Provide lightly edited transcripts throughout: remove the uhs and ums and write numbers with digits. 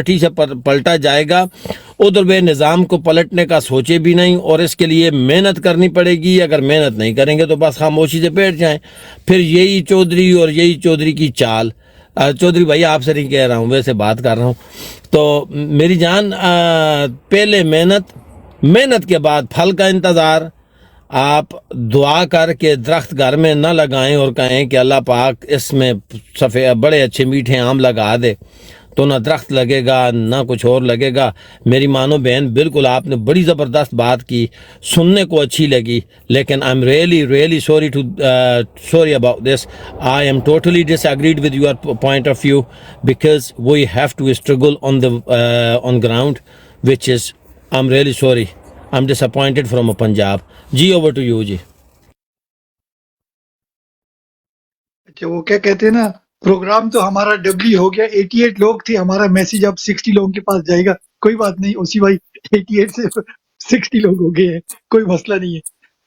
پٹھی سے پلٹا جائے گا، ادھر وہ نظام کو پلٹنے کا سوچے بھی نہیں، اور اس کے لیے محنت کرنی پڑے گی۔ اگر محنت نہیں کریں گے تو بس خاموشی سے بیٹھ جائیں۔ پھر یہی چودھری اور یہی چودھری کی چال۔ چودھری بھائی آپ سے نہیں کہہ رہا ہوں، ویسے بات کر رہا ہوں۔ تو میری جان، پہلے محنت کے بعد پھل کا انتظار۔ آپ دعا کر کے درخت گھر میں نہ لگائیں اور کہیں کہ اللہ پاک اس میں بڑے اچھے میٹھے آم لگا دے، تو نہ درخت لگے گا نہ کچھ اور لگے گا۔ میری مانو بہن، بالکل آپ نے بڑی زبردست بات کی، سننے کو اچھی لگی، لیکن I am really sorry about this. I am totally disagreed with your point of view, because we have to struggle on ground, which is, I'm really sorry. I'm disappointed from Punjab. جی over to you جی۔ اچھا، وہ کیا کہتے ہیں نا، programme تو ہمارا ڈبلی ہو گیا، 88 لوگ تھے، ہمارا میسج اب 60 لوگوں کے پاس جائے گا۔ کوئی بات نہیں اوسی بھائی، 88 سے 60 لوگ ہو گئے ہیں، کوئی مسئلہ نہیں ہے۔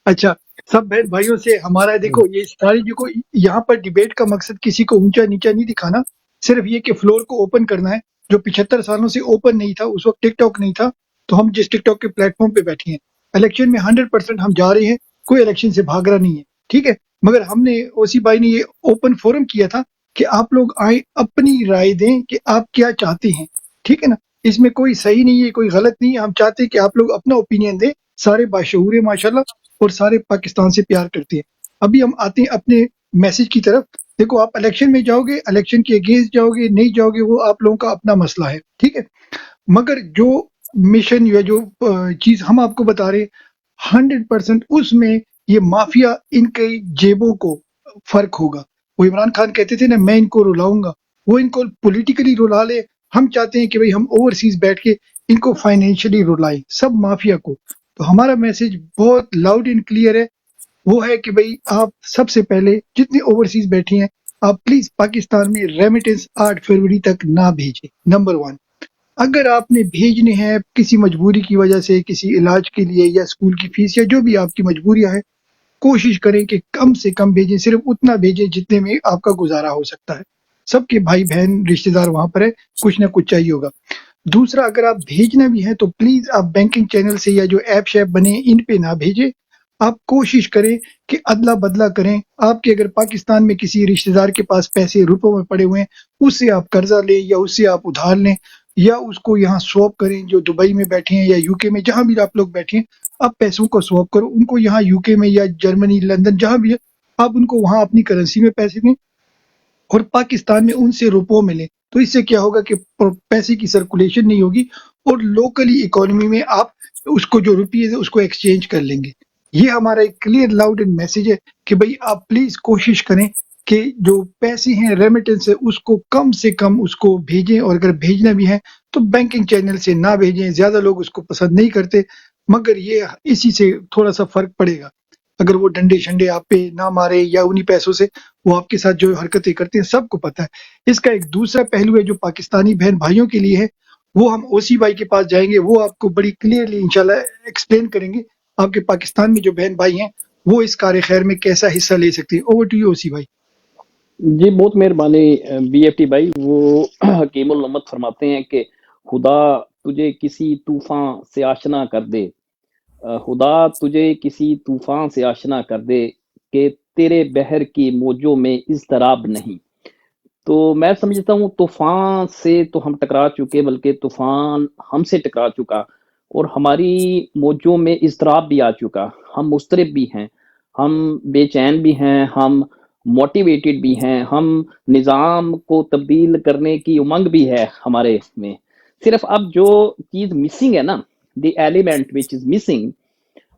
اچھا، سب بہن بھائیوں سے ہمارا دیکھو، یہ ساری دیکھو، یہاں پر ڈیبیٹ کا مقصد کسی کو اونچا نیچا نہیں دکھانا، صرف یہ کہ فلور کو اوپن کرنا ہے۔ جو 75 سالوں سے اوپن نہیں تھا، اس وقت ٹک ٹاک نہیں تھا، تو ہم جس ٹک ٹاک کے پلیٹ فارم پہ بیٹھے ہیں، الیکشن میں 100% ہم جا رہے ہیں، کوئی الیکشن سے بھاگ رہا نہیں ہے، ٹھیک ہے؟ مگر ہم نے، اوسی بھائی نے یہ اوپن فورم کیا تھا کہ آپ لوگ آئیں، اپنی رائے دیں کہ آپ کیا چاہتے ہیں، ٹھیک ہے نا؟ اس میں کوئی صحیح نہیں ہے، کوئی غلط نہیں ہے، ہم چاہتے ہیں کہ آپ لوگ اپنا اوپینین دیں۔ سارے باشعور ہیں ماشاءاللہ، اور سارے پاکستان سے پیار کرتے ہیں۔ ابھی ہم آتے ہیں اپنے میسج کی طرف۔ دیکھو، آپ الیکشن میں جاؤ گے، الیکشن کے اگینسٹ جاؤ گے، نہیں جاؤ گے، وہ آپ لوگوں کا اپنا مسئلہ ہے، ٹھیک ہے؟ مگر جو مشن یا جو چیز ہم آپ کو بتا رہے، 100% اس میں یہ مافیا ان کی جیبوں کو فرق ہوگا۔ وہ عمران خان کہتے تھے نا، میں ان کو رلاؤں گا، وہ ان کو پولیٹیکلی رلا لے۔ ہم چاہتے ہیں کہ بھئی ہم اوورسیز بیٹھ کے ان کو فائنینشلی رلائیں، سب مافیا کو۔ تو ہمارا میسج بہت لاؤڈ اینڈ کلیئر ہے، وہ ہے کہ بھئی آپ سب سے پہلے جتنے اوورسیز بیٹھے ہیں، آپ پلیز پاکستان میں ریمیٹنس 8 فروری تک نہ بھیجیں، نمبر 1۔ اگر آپ نے بھیجنے ہیں کسی مجبوری کی وجہ سے، کسی علاج کے لیے یا اسکول کی فیس یا جو بھی آپ کی مجبوریاں ہیں، کوشش کریں کہ کم سے کم بھیجیں، صرف اتنا بھیجیں جتنے میں آپ کا گزارا ہو سکتا ہے۔ سب کے بھائی بہن رشتہ دار وہاں پر ہے، کچھ نہ کچھ چاہیے ہوگا۔ دوسرا، اگر آپ بھیجنا بھی ہے تو پلیز آپ بینکنگ چینل سے یا جو ایپ شیپ بنے ان پہ نہ بھیجیں۔ آپ کوشش کریں کہ ادلا بدلا کریں۔ آپ کے اگر پاکستان میں کسی رشتہ دار کے پاس پیسے روپوں میں پڑے ہوئے ہیں، اس سے آپ قرضہ لیں یا اس سے آپ ادھار لیں، یا اس کو یہاں سواپ کریں۔ جو دبئی میں بیٹھے ہیں یا یو کے میں، جہاں بھی آپ لوگ بیٹھے ہیں، آپ پیسوں کو سواپ کرو، ان کو یہاں یو کے میں یا جرمنی، لندن، جہاں بھی ہے، آپ ان کو وہاں اپنی کرنسی میں پیسے دیں، اور پاکستان میں ان سے روپوں میں لیں۔ تو اس سے کیا ہوگا کہ پیسے کی سرکولیشن نہیں ہوگی، اور لوکلی اکانومی میں آپ اس کو جو روپیز ہے اس کو ایکسچینج کر لیں گے۔ یہ ہمارا ایک کلیئر لاؤڈ اینڈ میسج ہے کہ بھئی آپ پلیز کوشش کریں کہ جو پیسے ہیں ریمیٹنس ہے اس کو کم سے کم اس کو بھیجیں، اور اگر بھیجنا بھی ہے تو بینکنگ چینل سے نہ بھیجیں۔ زیادہ لوگ اس کو پسند نہیں کرتے، مگر یہ اسی سے تھوڑا سا فرق پڑے گا۔ اگر وہ ڈنڈے شنڈے آپ پہ نہ مارے، یا انہی پیسوں سے وہ آپ کے ساتھ جو حرکتیں کرتے ہیں، سب کو پتہ ہے۔ اس کا ایک دوسرا پہلو ہے جو پاکستانی بہن بھائیوں کے لیے ہے، وہ ہم اوسی بھائی کے پاس جائیں گے، وہ آپ کو بڑی کلیئرلی انشاءاللہ ایکسپلین کریں گے آپ کے پاکستان میں جو بہن بھائی ہیں وہ اس کار خیر میں کیسا حصہ لے سکتے ہیں۔ اوور ٹو یو اوسی بھائی۔ جی بہت مہربانی بی ایف ٹی بھائی۔ وہ حکیم الامت فرماتے ہیں کہ خدا تجھے کسی طوفان سے آشنا کر دے، خدا تجھے کسی طوفان سے آشنا کر دے کہ تیرے بحر کی موجوں میں اضطراب نہیں۔ تو میں سمجھتا ہوں طوفان سے تو ہم ٹکرا چکے، بلکہ طوفان ہم سے ٹکرا چکا، اور ہماری موجوں میں اضطراب بھی آ چکا۔ ہم مضطرب بھی ہیں، ہم بے چین بھی ہیں، ہم موٹیویٹڈ بھی ہیں، ہم نظام کو تبدیل کرنے کی امنگ بھی ہے ہمارے میں۔ صرف اب جو چیز مسنگ ہے نا، the element which is missing,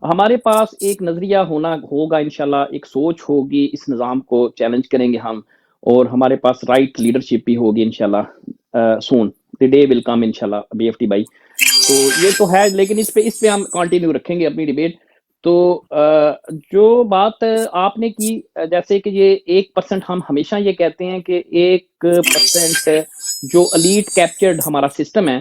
ہمارے پاس ایک نظریہ ہوگا انشاءاللہ، ایک سوچ ہوگی، اس نظام کو چیلنج کریں گے ہم، اور ہمارے پاس رائٹ لیڈرشپ بھی ہوگی انشاءاللہ سون، دی ڈے ول کم انشاءاللہ بی ایف ٹی بھائی۔ تو یہ تو ہے، لیکن اس پہ ہم کنٹینیو رکھیں گے اپنی ڈیبیٹ۔ تو جو بات آپ نے کی، جیسے کہ یہ 1% ہم ہمیشہ یہ کہتے ہیں کہ 1% جو الیٹ کیپچرڈ ہمارا سسٹم ہے،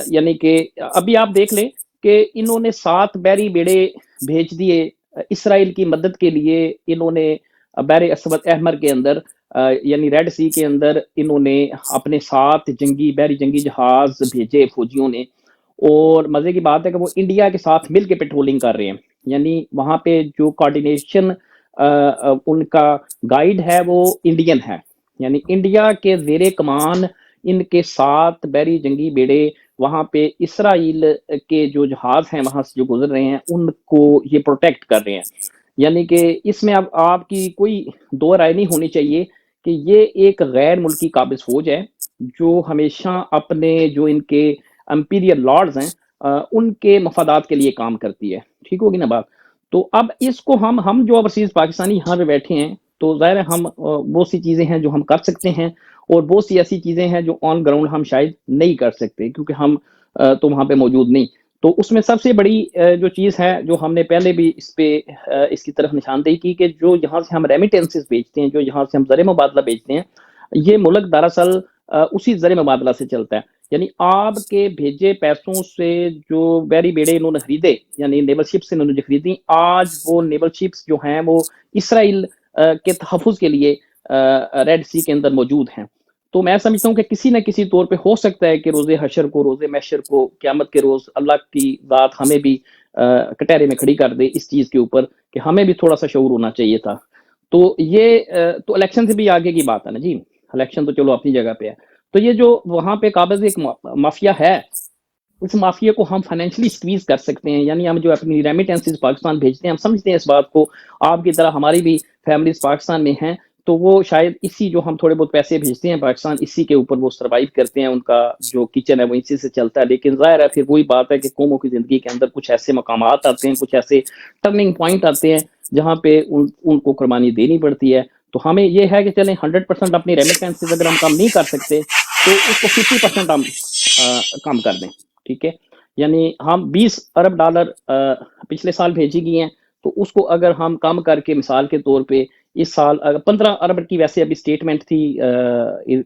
یعنی کہ ابھی آپ دیکھ لیں کہ انہوں نے 7 بحری بیڑے بھیج دیے اسرائیل کی مدد کے لیے۔ انہوں نے بحر اسود احمر کے اندر یعنی ریڈ سی کے اندر انہوں نے اپنے ساتھ بحری جنگی جہاز بھیجے فوجیوں نے، اور مزے کی بات ہے کہ وہ انڈیا کے ساتھ مل کے پیٹرولنگ کر رہے ہیں، یعنی وہاں پہ جو کوارڈینیشن ان کا گائیڈ ہے وہ انڈین ہے، یعنی انڈیا کے زیر کمان ان کے ساتھ بحری جنگی بیڑے وہاں پہ اسرائیل کے جو جہاز ہیں وہاں سے جو گزر رہے ہیں ان کو یہ پروٹیکٹ کر رہے ہیں، یعنی کہ اس میں اب آپ کی کوئی دو رائے نہیں ہونی چاہیے کہ یہ ایک غیر ملکی قابض فوج ہے جو ہمیشہ اپنے جو ان کے امپیریل لارڈز ہیں ان کے مفادات کے لیے کام کرتی ہے، ٹھیک ہوگی نا بات؟ تو اب اس کو ہم جو اوورسیز پاکستانی یہاں پہ بیٹھے ہیں تو ظاہر ہے ہم بہت سی چیزیں ہیں جو ہم کر سکتے ہیں، اور بہت سی ایسی چیزیں ہیں جو آن گراؤنڈ ہم شاید نہیں کر سکتے کیونکہ ہم تو وہاں پہ موجود نہیں۔ تو اس میں سب سے بڑی جو چیز ہے جو ہم نے پہلے بھی اس کی طرف نشاندہی کی کہ جو یہاں سے ہم ریمیٹنسز بھیجتے ہیں، جو یہاں سے ہم زر مبادلہ بھیجتے ہیں، یہ ملک دراصل اسی زر مبادلہ سے چلتا ہے، یعنی آپ کے بھیجے پیسوں سے جو بحری بیڑے انہوں نے خریدے، یعنی نیول شپس انہوں نے جو خریدی، آج وہ نیول شپس جو ہیں وہ اسرائیل کے تحفظ کے لیے ریڈ سی کے اندر موجود ہیں۔ تو میں سمجھتا ہوں کہ کسی نہ کسی طور پہ ہو سکتا ہے کہ روز حشر کو، روز محشر کو، قیامت کے روز اللہ کی ذات ہمیں بھی کٹہرے میں کھڑی کر دے اس چیز کے اوپر کہ ہمیں بھی تھوڑا سا شعور ہونا چاہیے تھا۔ تو یہ تو الیکشن سے بھی آگے کی بات ہے نا جی، الیکشن تو چلو اپنی جگہ پہ ہے، تو یہ جو وہاں پہ قابض ایک مافیا ہے، اس مافیا کو ہم فائنینشلی سکویز کر سکتے ہیں، یعنی ہم جو اپنی ریمیٹنسز پاکستان بھیجتے ہیں، ہم سمجھتے ہیں اس بات کو، آپ کی طرح ہماری بھی فیملیز پاکستان میں ہیں، تو وہ شاید اسی جو ہم تھوڑے بہت پیسے بھیجتے ہیں پاکستان، اسی کے اوپر وہ سروائیو کرتے ہیں، ان کا جو کچن ہے وہ اسی سے چلتا ہے۔ لیکن ظاہر ہے پھر وہی بات ہے کہ قوموں کی زندگی کے اندر کچھ ایسے مقامات آتے ہیں، کچھ ایسے ٹرننگ پوائنٹ آتے ہیں جہاں پہ ان کو قربانی دینی پڑتی ہے۔ تو ہمیں یہ ہے کہ چلیں 100% اپنی ریمیٹنسز اگر ہم کم نہیں کر سکتے تو اس کو 50% ہم کم کر دیں، ٹھیک ہے؟ یعنی ہم $20 ارب پچھلے سال بھیجی گئی ہیں، تو اس کو اگر ہم کم کر کے مثال کے طور پہ اس سال 15 ارب کی ویسے ابھی سٹیٹمنٹ تھی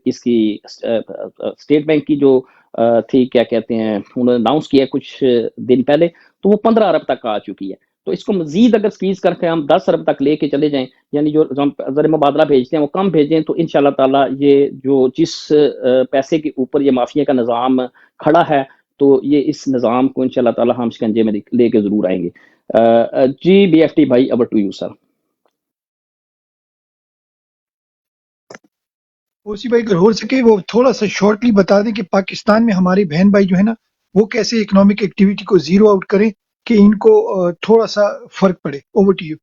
اس کی اسٹیٹ بینک کی جو تھی، کیا کہتے ہیں، انہوں نے اناؤنس کیا کچھ دن پہلے، تو وہ 15 ارب تک آ چکی ہے۔ تو اس کو مزید اگر سکویز کر کے ہم 10 ارب تک لے کے چلے جائیں، یعنی جو ہم زر مبادلہ بھیجتے ہیں وہ کم بھیجیں، تو انشاءاللہ تعالیٰ یہ جو جس پیسے کے اوپر یہ مافیا کا نظام کھڑا ہے، تو یہ اس نظام کو انشاءاللہ تعالیٰ ہم شکنجے میں لے کے ضرور آئیں گے۔ جی بی ایف ٹی بھائی، اوور ٹو یو سر۔ اوسی بھائی اگر ہو سکے وہ تھوڑا سا شارٹلی بتا دیں کہ پاکستان میں ہمارے بہن بھائی جو ہے نا وہ کیسے اکنامک ایکٹیویٹی کو زیرو آؤٹ کریں کہ ان کو تھوڑا سا فرق پڑے۔ Over to you.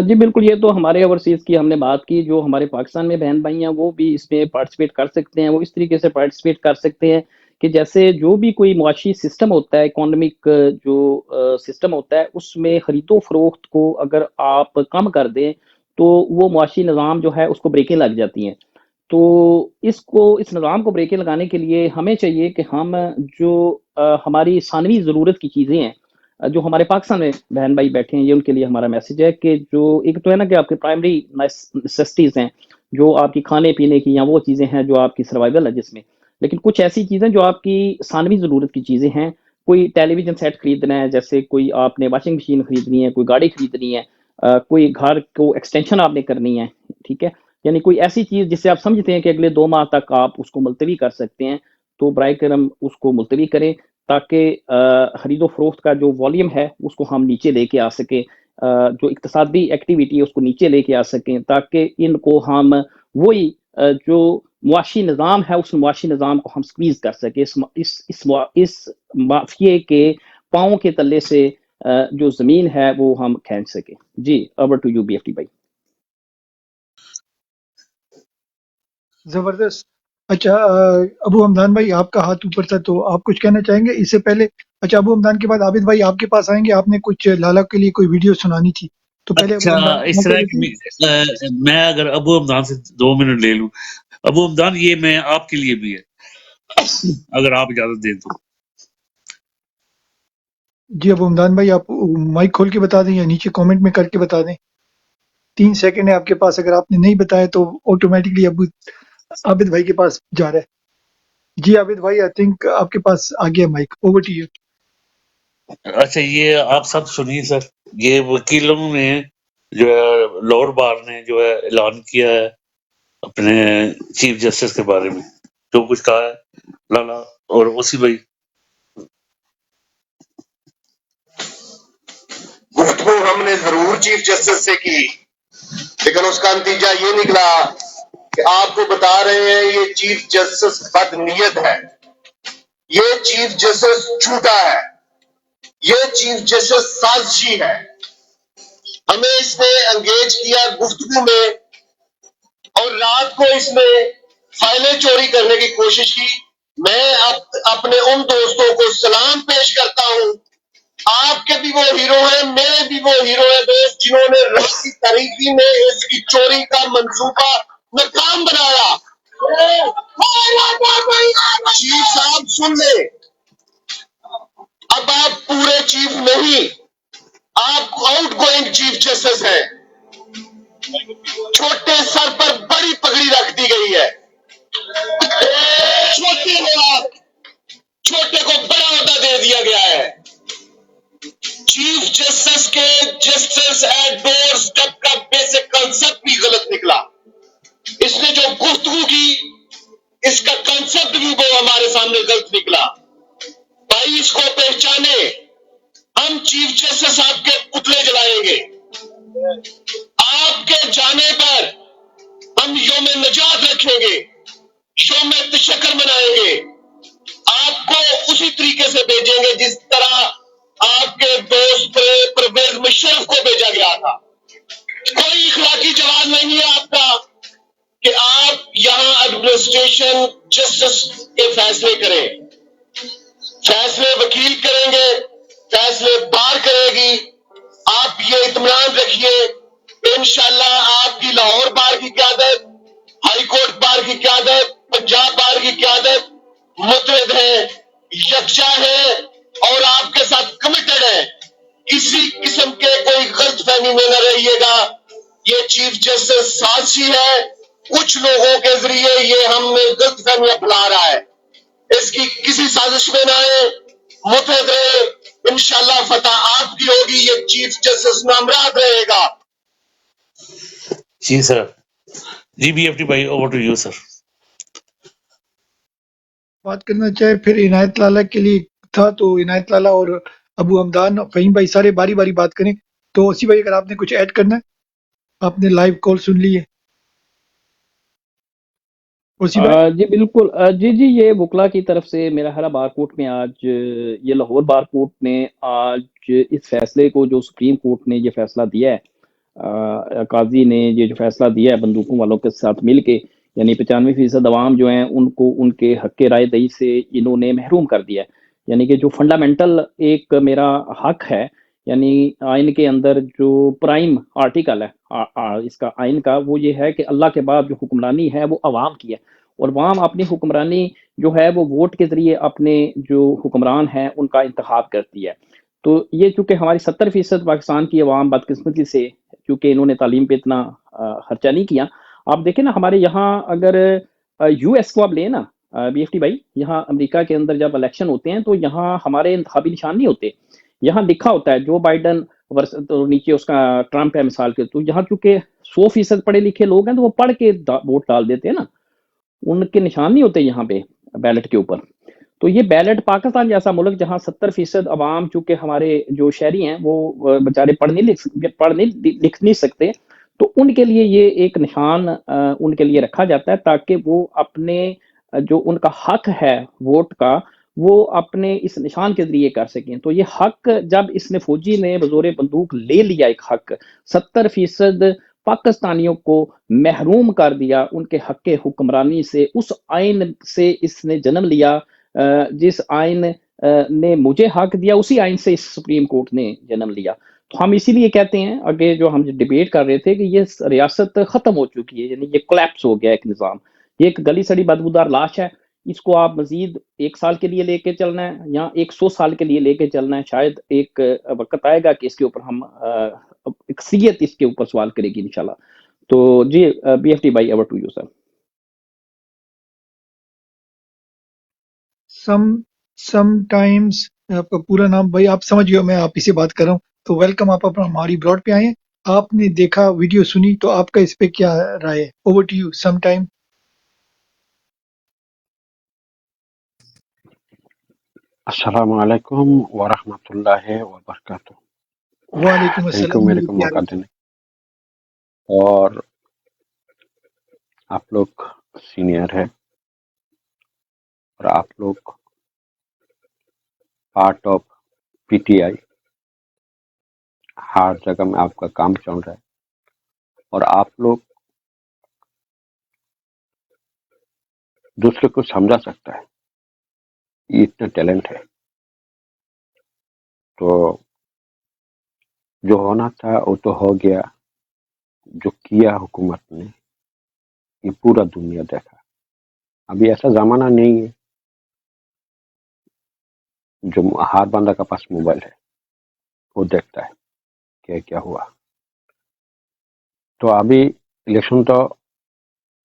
جی بالکل، یہ تو ہمارے اوورسیز کی ہم نے بات کی، جو ہمارے پاکستان میں بہن بھائی ہیں وہ بھی اس میں پارٹیسپیٹ کر سکتے ہیں، وہ اس طریقے سے پارٹیسپیٹ کر سکتے ہیں کہ جیسے جو بھی کوئی معاشی سسٹم ہوتا ہے، اکانومک جو سسٹم ہوتا ہے، اس میں خرید و فروخت کو اگر آپ کم کر دیں تو وہ معاشی نظام جو ہے اس کو بریکیں لگ جاتی ہیں۔ تو اس نظام کو بریکیں لگانے کے لیے ہمیں چاہیے کہ ہم جو ہماری ثانوی ضرورت کی چیزیں ہیں، جو ہمارے پاکستان میں بہن بھائی بیٹھے ہیں، یہ ان کے لیے ہمارا میسج ہے کہ جو ایک تو ہے نا کہ آپ کے پرائمری نیسیسٹیز ہیں، جو آپ کی کھانے پینے کی یا وہ چیزیں ہیں جو آپ کی سروائیول ہے جس میں، لیکن کچھ ایسی چیزیں جو آپ کی ثانوی ضرورت کی چیزیں ہیں، کوئی ٹیلی ویژن سیٹ خریدنا ہے، جیسے کوئی آپ نے واشنگ مشین خریدنی ہے، کوئی گاڑی خریدنی ہے، کوئی گھر کو ایکسٹینشن آپ نے کرنی ہے، ٹھیک ہے، یعنی کوئی ایسی چیز جس سے آپ سمجھتے ہیں کہ اگلے 2 ماہ تک آپ اس کو ملتوی کر سکتے ہیں، تو برائے کرم اس کو ملتوی کریں تاکہ خرید و فروخت کا جو والیوم ہے اس کو ہم نیچے لے کے آ سکیں، جو اقتصادی ایکٹیویٹی ہے اس کو نیچے لے کے آ سکیں، تاکہ ان کو ہم وہی جو معاشی نظام ہے اس معاشی نظام کو ہم سکویز کر سکیں، اس مافیے کے پاؤں کے تلے سے جو زمین ہے وہ ہم کھینچ سکیں۔ جی over to you B F T بھائی۔ زبردست۔ اچھا ابو حمدان بھائی آپ کا ہاتھ اوپر تھا تو آپ کچھ کہنا چاہیں گے اس سے پہلے؟ اچھا ابو حمدان کے بعد عابد بھائی آپ کے پاس آئیں گے، آپ نے کچھ لالا کے لیے کوئی ویڈیو سنانی تھی، تو پہلے ابو اچھا حمدان اس طرح کہ میں اگر ابو حمدان سے 2 منٹ لے لوں۔ ابو حمدان یہ میں آپ کے لیے بھی ہے، اگر آپ اجازت دیں تو۔ جی ابو حمدان بھائی آپ مائک کھول کے بتا دیں یا نیچے کامنٹ میں کر کے بتا دیں، 3 سیکنڈ ہے آپ کے پاس، اگر آپ نے نہیں بتایا تو آٹومیٹکلی ابو عابد بھائی کے پاس جا رہا ہے۔ جی عابد بھائی آئی تھنک آپ کے پاس آ گیا مائک، اوور ٹو یو۔ اچھا یہ آپ سب سنیے سر، یہ وکیلوں نے جو ہے لاہور بار نے جو ہے اعلان کیا ہے اپنے چیف جسٹس کے بارے میں جو کچھ کہا ہے لالا اور اوسی بھائی. گفتگو ہم نے ضرور چیف جسٹس سے کی، لیکن اس کا نتیجہ یہ نکلا کہ آپ کو بتا رہے ہیں یہ چیف جسٹس بد نیت ہے، یہ چیف جسٹس جھوٹا ہے، یہ چیف جسٹس سازشی ہے. ہمیں اس نے انگیج کیا گفتگو میں اور رات کو اس نے فائلیں چوری کرنے کی کوشش کی. میں اپنے ان دوستوں کو سلام پیش کرتا ہوں، آپ کے بھی وہ ہیرو ہیں، میرے بھی وہ ہیرو ہیں دوست، جنہوں نے رات کی تاریکی میں اس کی چوری کا منصوبہ ناکام بنایا. چیف صاحب سن لیں، اب آپ پورے چیف نہیں، آپ آؤٹ گوئنگ چیف جسٹس ہیں. چھوٹے سر پر بڑی پگڑی رکھ دی گئی ہے. چھوٹے ہو آپ، چھوٹے کو بڑا عہدہ دے دیا گیا ہے. چیف جسٹس کے جسٹس ایٹ ڈور اسٹیپ کا بیسک کنسپٹ بھی غلط نکلا. اس نے جو گفتگو کی اس کا کنسپٹ بھی وہ ہمارے سامنے غلط نکلا. بھائی اس کو پہچانے، ہم چیف جسٹس آپ کے پتلے جلائیں گے. آپ کے جانے پر ہم یوم نجات رکھیں گے، یوم تشکر منائیں گے. آپ کو اسی طریقے سے بھیجیں گے جس طرح آپ کے دوست پرویز مشرف کو بھیجا گیا تھا. کوئی اخلاقی جواز نہیں ہے آپ کا کہ آپ یہاں ایڈمنسٹریشن جسٹس کے فیصلے کریں. فیصلے وکیل کریں گے، فیصلے بار کرے گی. آپ یہ اطمینان رکھیے انشاءاللہ آپ کی لاہور بار کی قیادت، ہائی کورٹ بار کی قیادت، پنجاب بار کی قیادت متحد ہے، یکجا ہے اور آپ کے ساتھ کمیٹڈ ہے. کسی قسم کے کوئی غلط فہمی میں نہ رہیے گا. یہ چیف جسٹس سازشی ہے، کچھ لوگوں کے ذریعے یہ ہم میں غلط فہمیاں پھیلا رہا ہے. اس کی کسی سازش میں نہ آئے، متحد رہے، انشاءاللہ فتح آپ کی ہوگی. یہ چیف جسٹس نامراد رہے گا. جی سر. جی بی ایف ٹی بھائی اوور ٹو یو سر. بات کرنا چاہے پھر عنایت لالا کے لیے تھا تو عنایت لالا اور ابو حمدان فہیم بھائی سارے باری باری بات کریں. تو اسی بھائی اگر آپ نے کچھ ایڈ کرنا ہے، آپ نے لائیو کال سن لی ہے اسی بھائی. جی بالکل. جی یہ وکلا کی طرف سے میرا خیال ہے بار کورٹ میں آج یہ لاہور بار کورٹ نے آج اس فیصلے کو جو سپریم کورٹ نے یہ فیصلہ دیا ہے، قاضی نے یہ جو فیصلہ دیا ہے بندوقوں والوں کے ساتھ مل کے، یعنی 95% عوام جو ہیں ان کو ان کے حق رائے دہی سے انہوں نے محروم کر دیا ہے. یعنی کہ جو فنڈامنٹل ایک میرا حق ہے، یعنی آئین کے اندر جو پرائم آرٹیکل ہے اس کا آئین کا، وہ یہ ہے کہ اللہ کے بعد جو حکمرانی ہے وہ عوام کی ہے، اور عوام اپنی حکمرانی جو ہے وہ ووٹ کے ذریعے اپنے جو حکمران ہیں ان کا انتخاب کرتی ہے. تو یہ چونکہ ہماری 70% پاکستان کی عوام بدقسمتی سے، چونکہ انہوں نے تعلیم پہ اتنا خرچہ نہیں کیا. آپ دیکھیں نا ہمارے یہاں اگر یو ایس کو آپ لیں نا بی ایف ٹی بھائی، یہاں امریکہ کے اندر جب الیکشن ہوتے ہیں تو یہاں ہمارے انتخابی نشان نہیں ہوتے، یہاں لکھا ہوتا ہے جو بائیڈن تو نیچے اس کا ٹرمپ ہے مثال کے. تو یہاں چونکہ 100% پڑھے لکھے لوگ ہیں تو وہ پڑھ کے ووٹ ڈال دیتے ہیں نا، ان کے نشان نہیں ہوتے یہاں پہ بیلٹ کے اوپر. تو یہ بیلٹ پاکستان جیسا ملک جہاں 70% عوام چونکہ ہمارے جو شہری ہیں وہ بیچارے پڑھ نہیں لکھ نہیں سکتے، تو ان کے لیے یہ ایک نشان ان کے لیے رکھا جاتا ہے تاکہ وہ اپنے جو ان کا حق ہے ووٹ کا وہ اپنے اس نشان کے ذریعے کر سکیں. تو یہ حق جب اس نے فوجی نے بزور بندوق لے لیا، ایک حق 70% پاکستانیوں کو محروم کر دیا ان کے حق حکمرانی سے، اس آئین سے اس نے جنم لیا جس آئین نے مجھے حق دیا، اسی آئین سے اس سپریم کورٹ نے جنم لیا. تو ہم اسی لیے کہتے ہیں آگے جو ہم ڈیبیٹ کر رہے تھے کہ یہ ریاست ختم ہو چکی ہے، یعنی یہ کولیپس ہو گیا ایک نظام. یہ ایک گلی سڑی بدبودار لاش ہے، اس کو آپ مزید 1 سال کے لیے لے کے چلنا ہے یا 100 سال کے لیے لے کے چلنا ہے. شاید ایک وقت آئے گا کہ اس کے اوپر ہم اکثریت اس کے اوپر سوال کرے گی انشاءاللہ. تو جی بی ایف ٹی بائی over to you sir. Sometimes آپ کا پورا نام بھائی آپ سمجھ گئے، میں آپ ہی سے بات کر رہا ہوں. تو ویلکم، آپ اپنا ہماری براڈ پہ آئے ہیں آپ نے دیکھا ویڈیو سنی تو آپ کا اس پہ کیا رائے ہے؟ Over to you some time. السلام علیکم ورحمۃ اللہ وبرکاتہ. وعلیکم تھینک یو السلام میرے میرے کو پیارے. موقع دینے. اور آپ لوگ سینئر ہے اور آپ لوگ پارٹ آف پی ٹی آئی، ہر جگہ میں آپ کا کام چل رہا ہے اور آپ لوگ دوسرے کو سمجھا سکتا ہے. یہ اتنا ٹیلنٹ ہے. تو جو ہونا تھا وہ تو ہو گیا. جو کیا حکومت نے یہ پورا دنیا دیکھا. ابھی ایسا زمانہ نہیں ہے جو ہر بندہ کا پاس موبائل ہے وہ دیکھتا ہے کہ کیا ہوا. تو ابھی الیکشن تو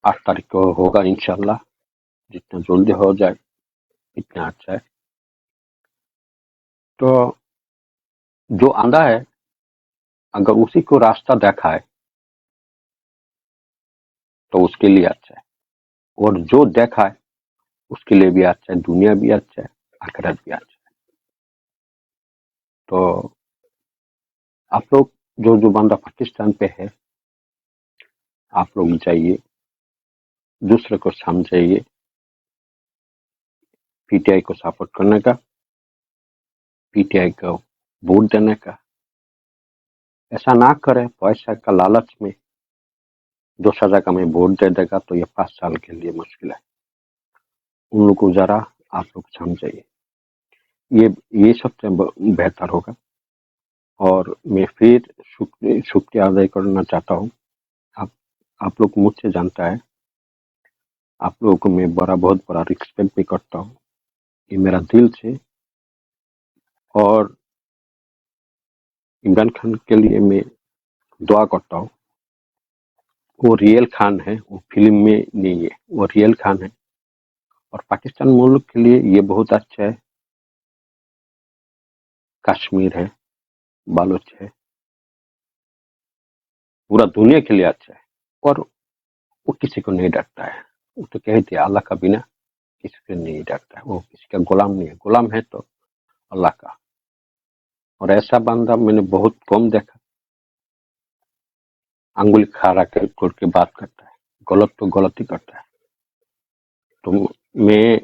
8 تاریخ کو ہوگا انشاءاللہ. جتنا جلدی ہو جائے اتنا اچھا ہے. تو جو آندھا ہے اگر اسی کو راستہ دیکھا ہے تو اس کے لیے اچھا ہے، اور جو دیکھا ہے اس کے لیے بھی اچھا ہے. دنیا بھی اچھا ہے، آخرت بھی اچھا ہے. تو آپ لوگ جو بندہ پاکستان پہ ہے آپ لوگ جائیے، دوسرے کو سمجھائیے پی ٹی آئی کو سپورٹ کرنے کا، پی ٹی آئی کو ووٹ دینے کا. ایسا نہ کرے پیسہ کا لالچ میں دوسرا جگہ میں ووٹ دے دے گا تو یہ 5 سال کے لیے مشکل ہے. ان لوگ کو ذرا آپ لوگ سمجھائیے. یہ سب سے بہتر ہوگا. اور میں پھر شکریہ ادا کرنا چاہتا ہوں. آپ لوگ مجھ سے جانتا ہے، آپ لوگوں کو میں بہت بڑا رسپیکٹ بھی کرتا ہوں. یہ میرا دل سے. اور عمران خان کے لیے میں دعا کرتا ہوں. وہ ریئل خان ہے، وہ فلم میں نہیں ہے، وہ ریئل خان ہے. اور پاکستان ملک کے لیے یہ بہت اچھا ہے. کشمیر ہے، بالوچ ہے، پورا دنیا کے لیے اچھا ہے. اور وہ کسی کو نہیں ڈرتا ہے. وہ تو کہتے ہیں اللہ کا بنا کسی کو نہیں ڈرتا ہے. وہ کسی کا غلام نہیں ہے. غلام ہے تو اللہ کا. اور ایسا بندہ میں نے بہت کم دیکھا. انگلی کھارا کر کے بات کرتا ہے، غلط تو غلط ہی کرتا ہے. تو میں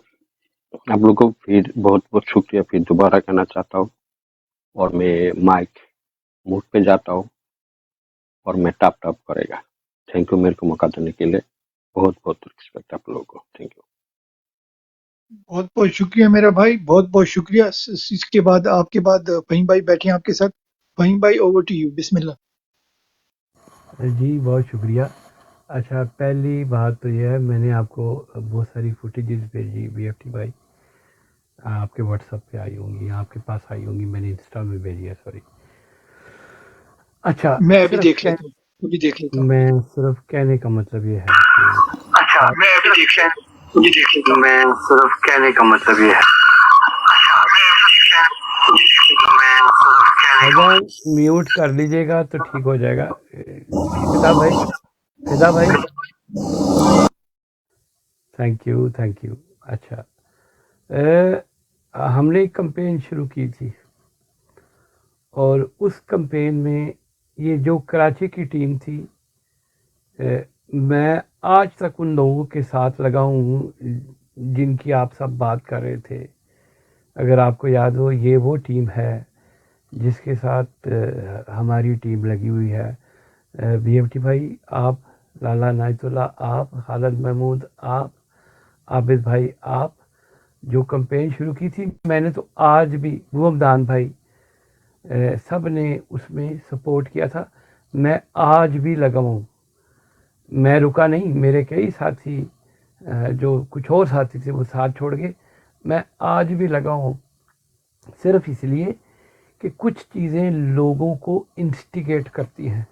آپ لوگوں کو پھر بہت بہت شکریہ پھر دوبارہ کہنا چاہتا ہوں. اور میں مائک موڈ پہ جاتا ہوں اور میں ٹاپ کرے گا. تھینک یو میرے کو موقع دینے کے لیے. بہت بہت رسپیکٹ آپ لوگوں کو. Thank you. بہت بہت شکریہ میرا بھائی، بہت بہت شکریہ. اس کے بعد آپ کے بعد فہیم بھائی بیٹھے ہیں آپ کے ساتھ. فہیم بھائی اوور ٹو یو، بسم اللہ. جی بہت شکریہ. اچھا پہلی بات تو یہ ہے میں نے آپ کو بہت ساری فوٹیجز بھیجی بی ایف ٹی بھائی، آپ کے واٹس ایپ پہ آئی ہوں گی، آپ کے پاس آئی ہوں گی، میں نے انسٹا میں بھیجی ہے سوری. اچھا میں ابھی دیکھ لیتا ہوں، ابھی دیکھ لیتا ہوں. میں صرف کہنے کا مطلب یہ ہے کہ اچھا میں ابھی دیکھ لیتا ہوں، ابھی دیکھ لیتا ہوں. میں صرف کہنے کا مطلب یہ ہے. اگر میوٹ کر لیجیے گا تو ٹھیک ہو جائے گا. فدا بھائی، فدا بھائی تھینک یو تھینک یو. اچھا ہم نے ایک کمپین شروع کی تھی اور اس کمپین میں یہ جو کراچی کی ٹیم تھی، میں آج تک ان لوگوں کے ساتھ لگا ہوں جن کی آپ سب بات کر رہے تھے. اگر آپ کو یاد ہو یہ وہ ٹیم ہے جس کے ساتھ ہماری ٹیم لگی ہوئی ہے. بی ایف ٹی بھائی آپ، لالا نایت اللہ آپ، خالد محمود آپ، عابد بھائی آپ، جو کمپین شروع کی تھی میں نے تو آج بھی بومدان بھائی سب نے اس میں سپورٹ کیا تھا. میں آج بھی لگا ہوں، میں رکا نہیں. میرے کئی ساتھی جو کچھ اور ساتھی تھے وہ ساتھ چھوڑ گئے. میں آج بھی لگا ہوں صرف اس لیے کہ کچھ چیزیں لوگوں کو انسٹیگیٹ کرتی ہیں.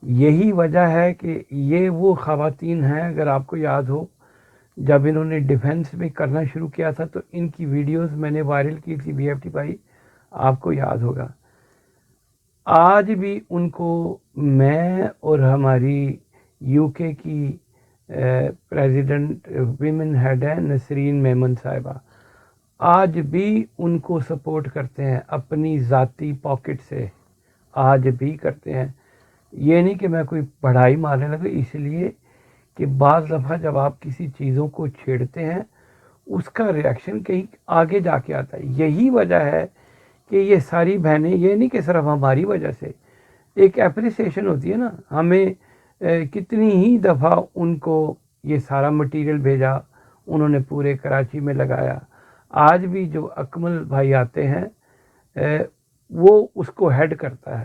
یہی وجہ ہے کہ یہ وہ خواتین ہیں، اگر آپ کو یاد ہو جب انہوں نے ڈیفنس میں کرنا شروع کیا تھا تو ان کی ویڈیوز میں نے وائرل کی تھی بی ایف ٹی بھائی، آپ کو یاد ہوگا. آج بھی ان کو میں اور ہماری یو کے کی پریزیڈنٹ ویمن ہیڈ ہے نسرین میمن صاحبہ، آج بھی ان کو سپورٹ کرتے ہیں اپنی ذاتی پاکٹ سے، آج بھی کرتے ہیں. یہ نہیں کہ میں کوئی پڑھائی مارنے لگا، اس لیے کہ بعض دفعہ جب آپ کسی چیزوں کو چھیڑتے ہیں اس کا ریاکشن کہیں آگے جا کے آتا ہے. یہی وجہ ہے کہ یہ ساری بہنیں، یہ نہیں کہ صرف ہماری وجہ سے، ایک اپریسیشن ہوتی ہے نا. ہمیں کتنی ہی دفعہ ان کو یہ سارا مٹیریل بھیجا، انہوں نے پورے کراچی میں لگایا. آج بھی جو اکمل بھائی آتے ہیں وہ اس کو ہیڈ کرتا ہے.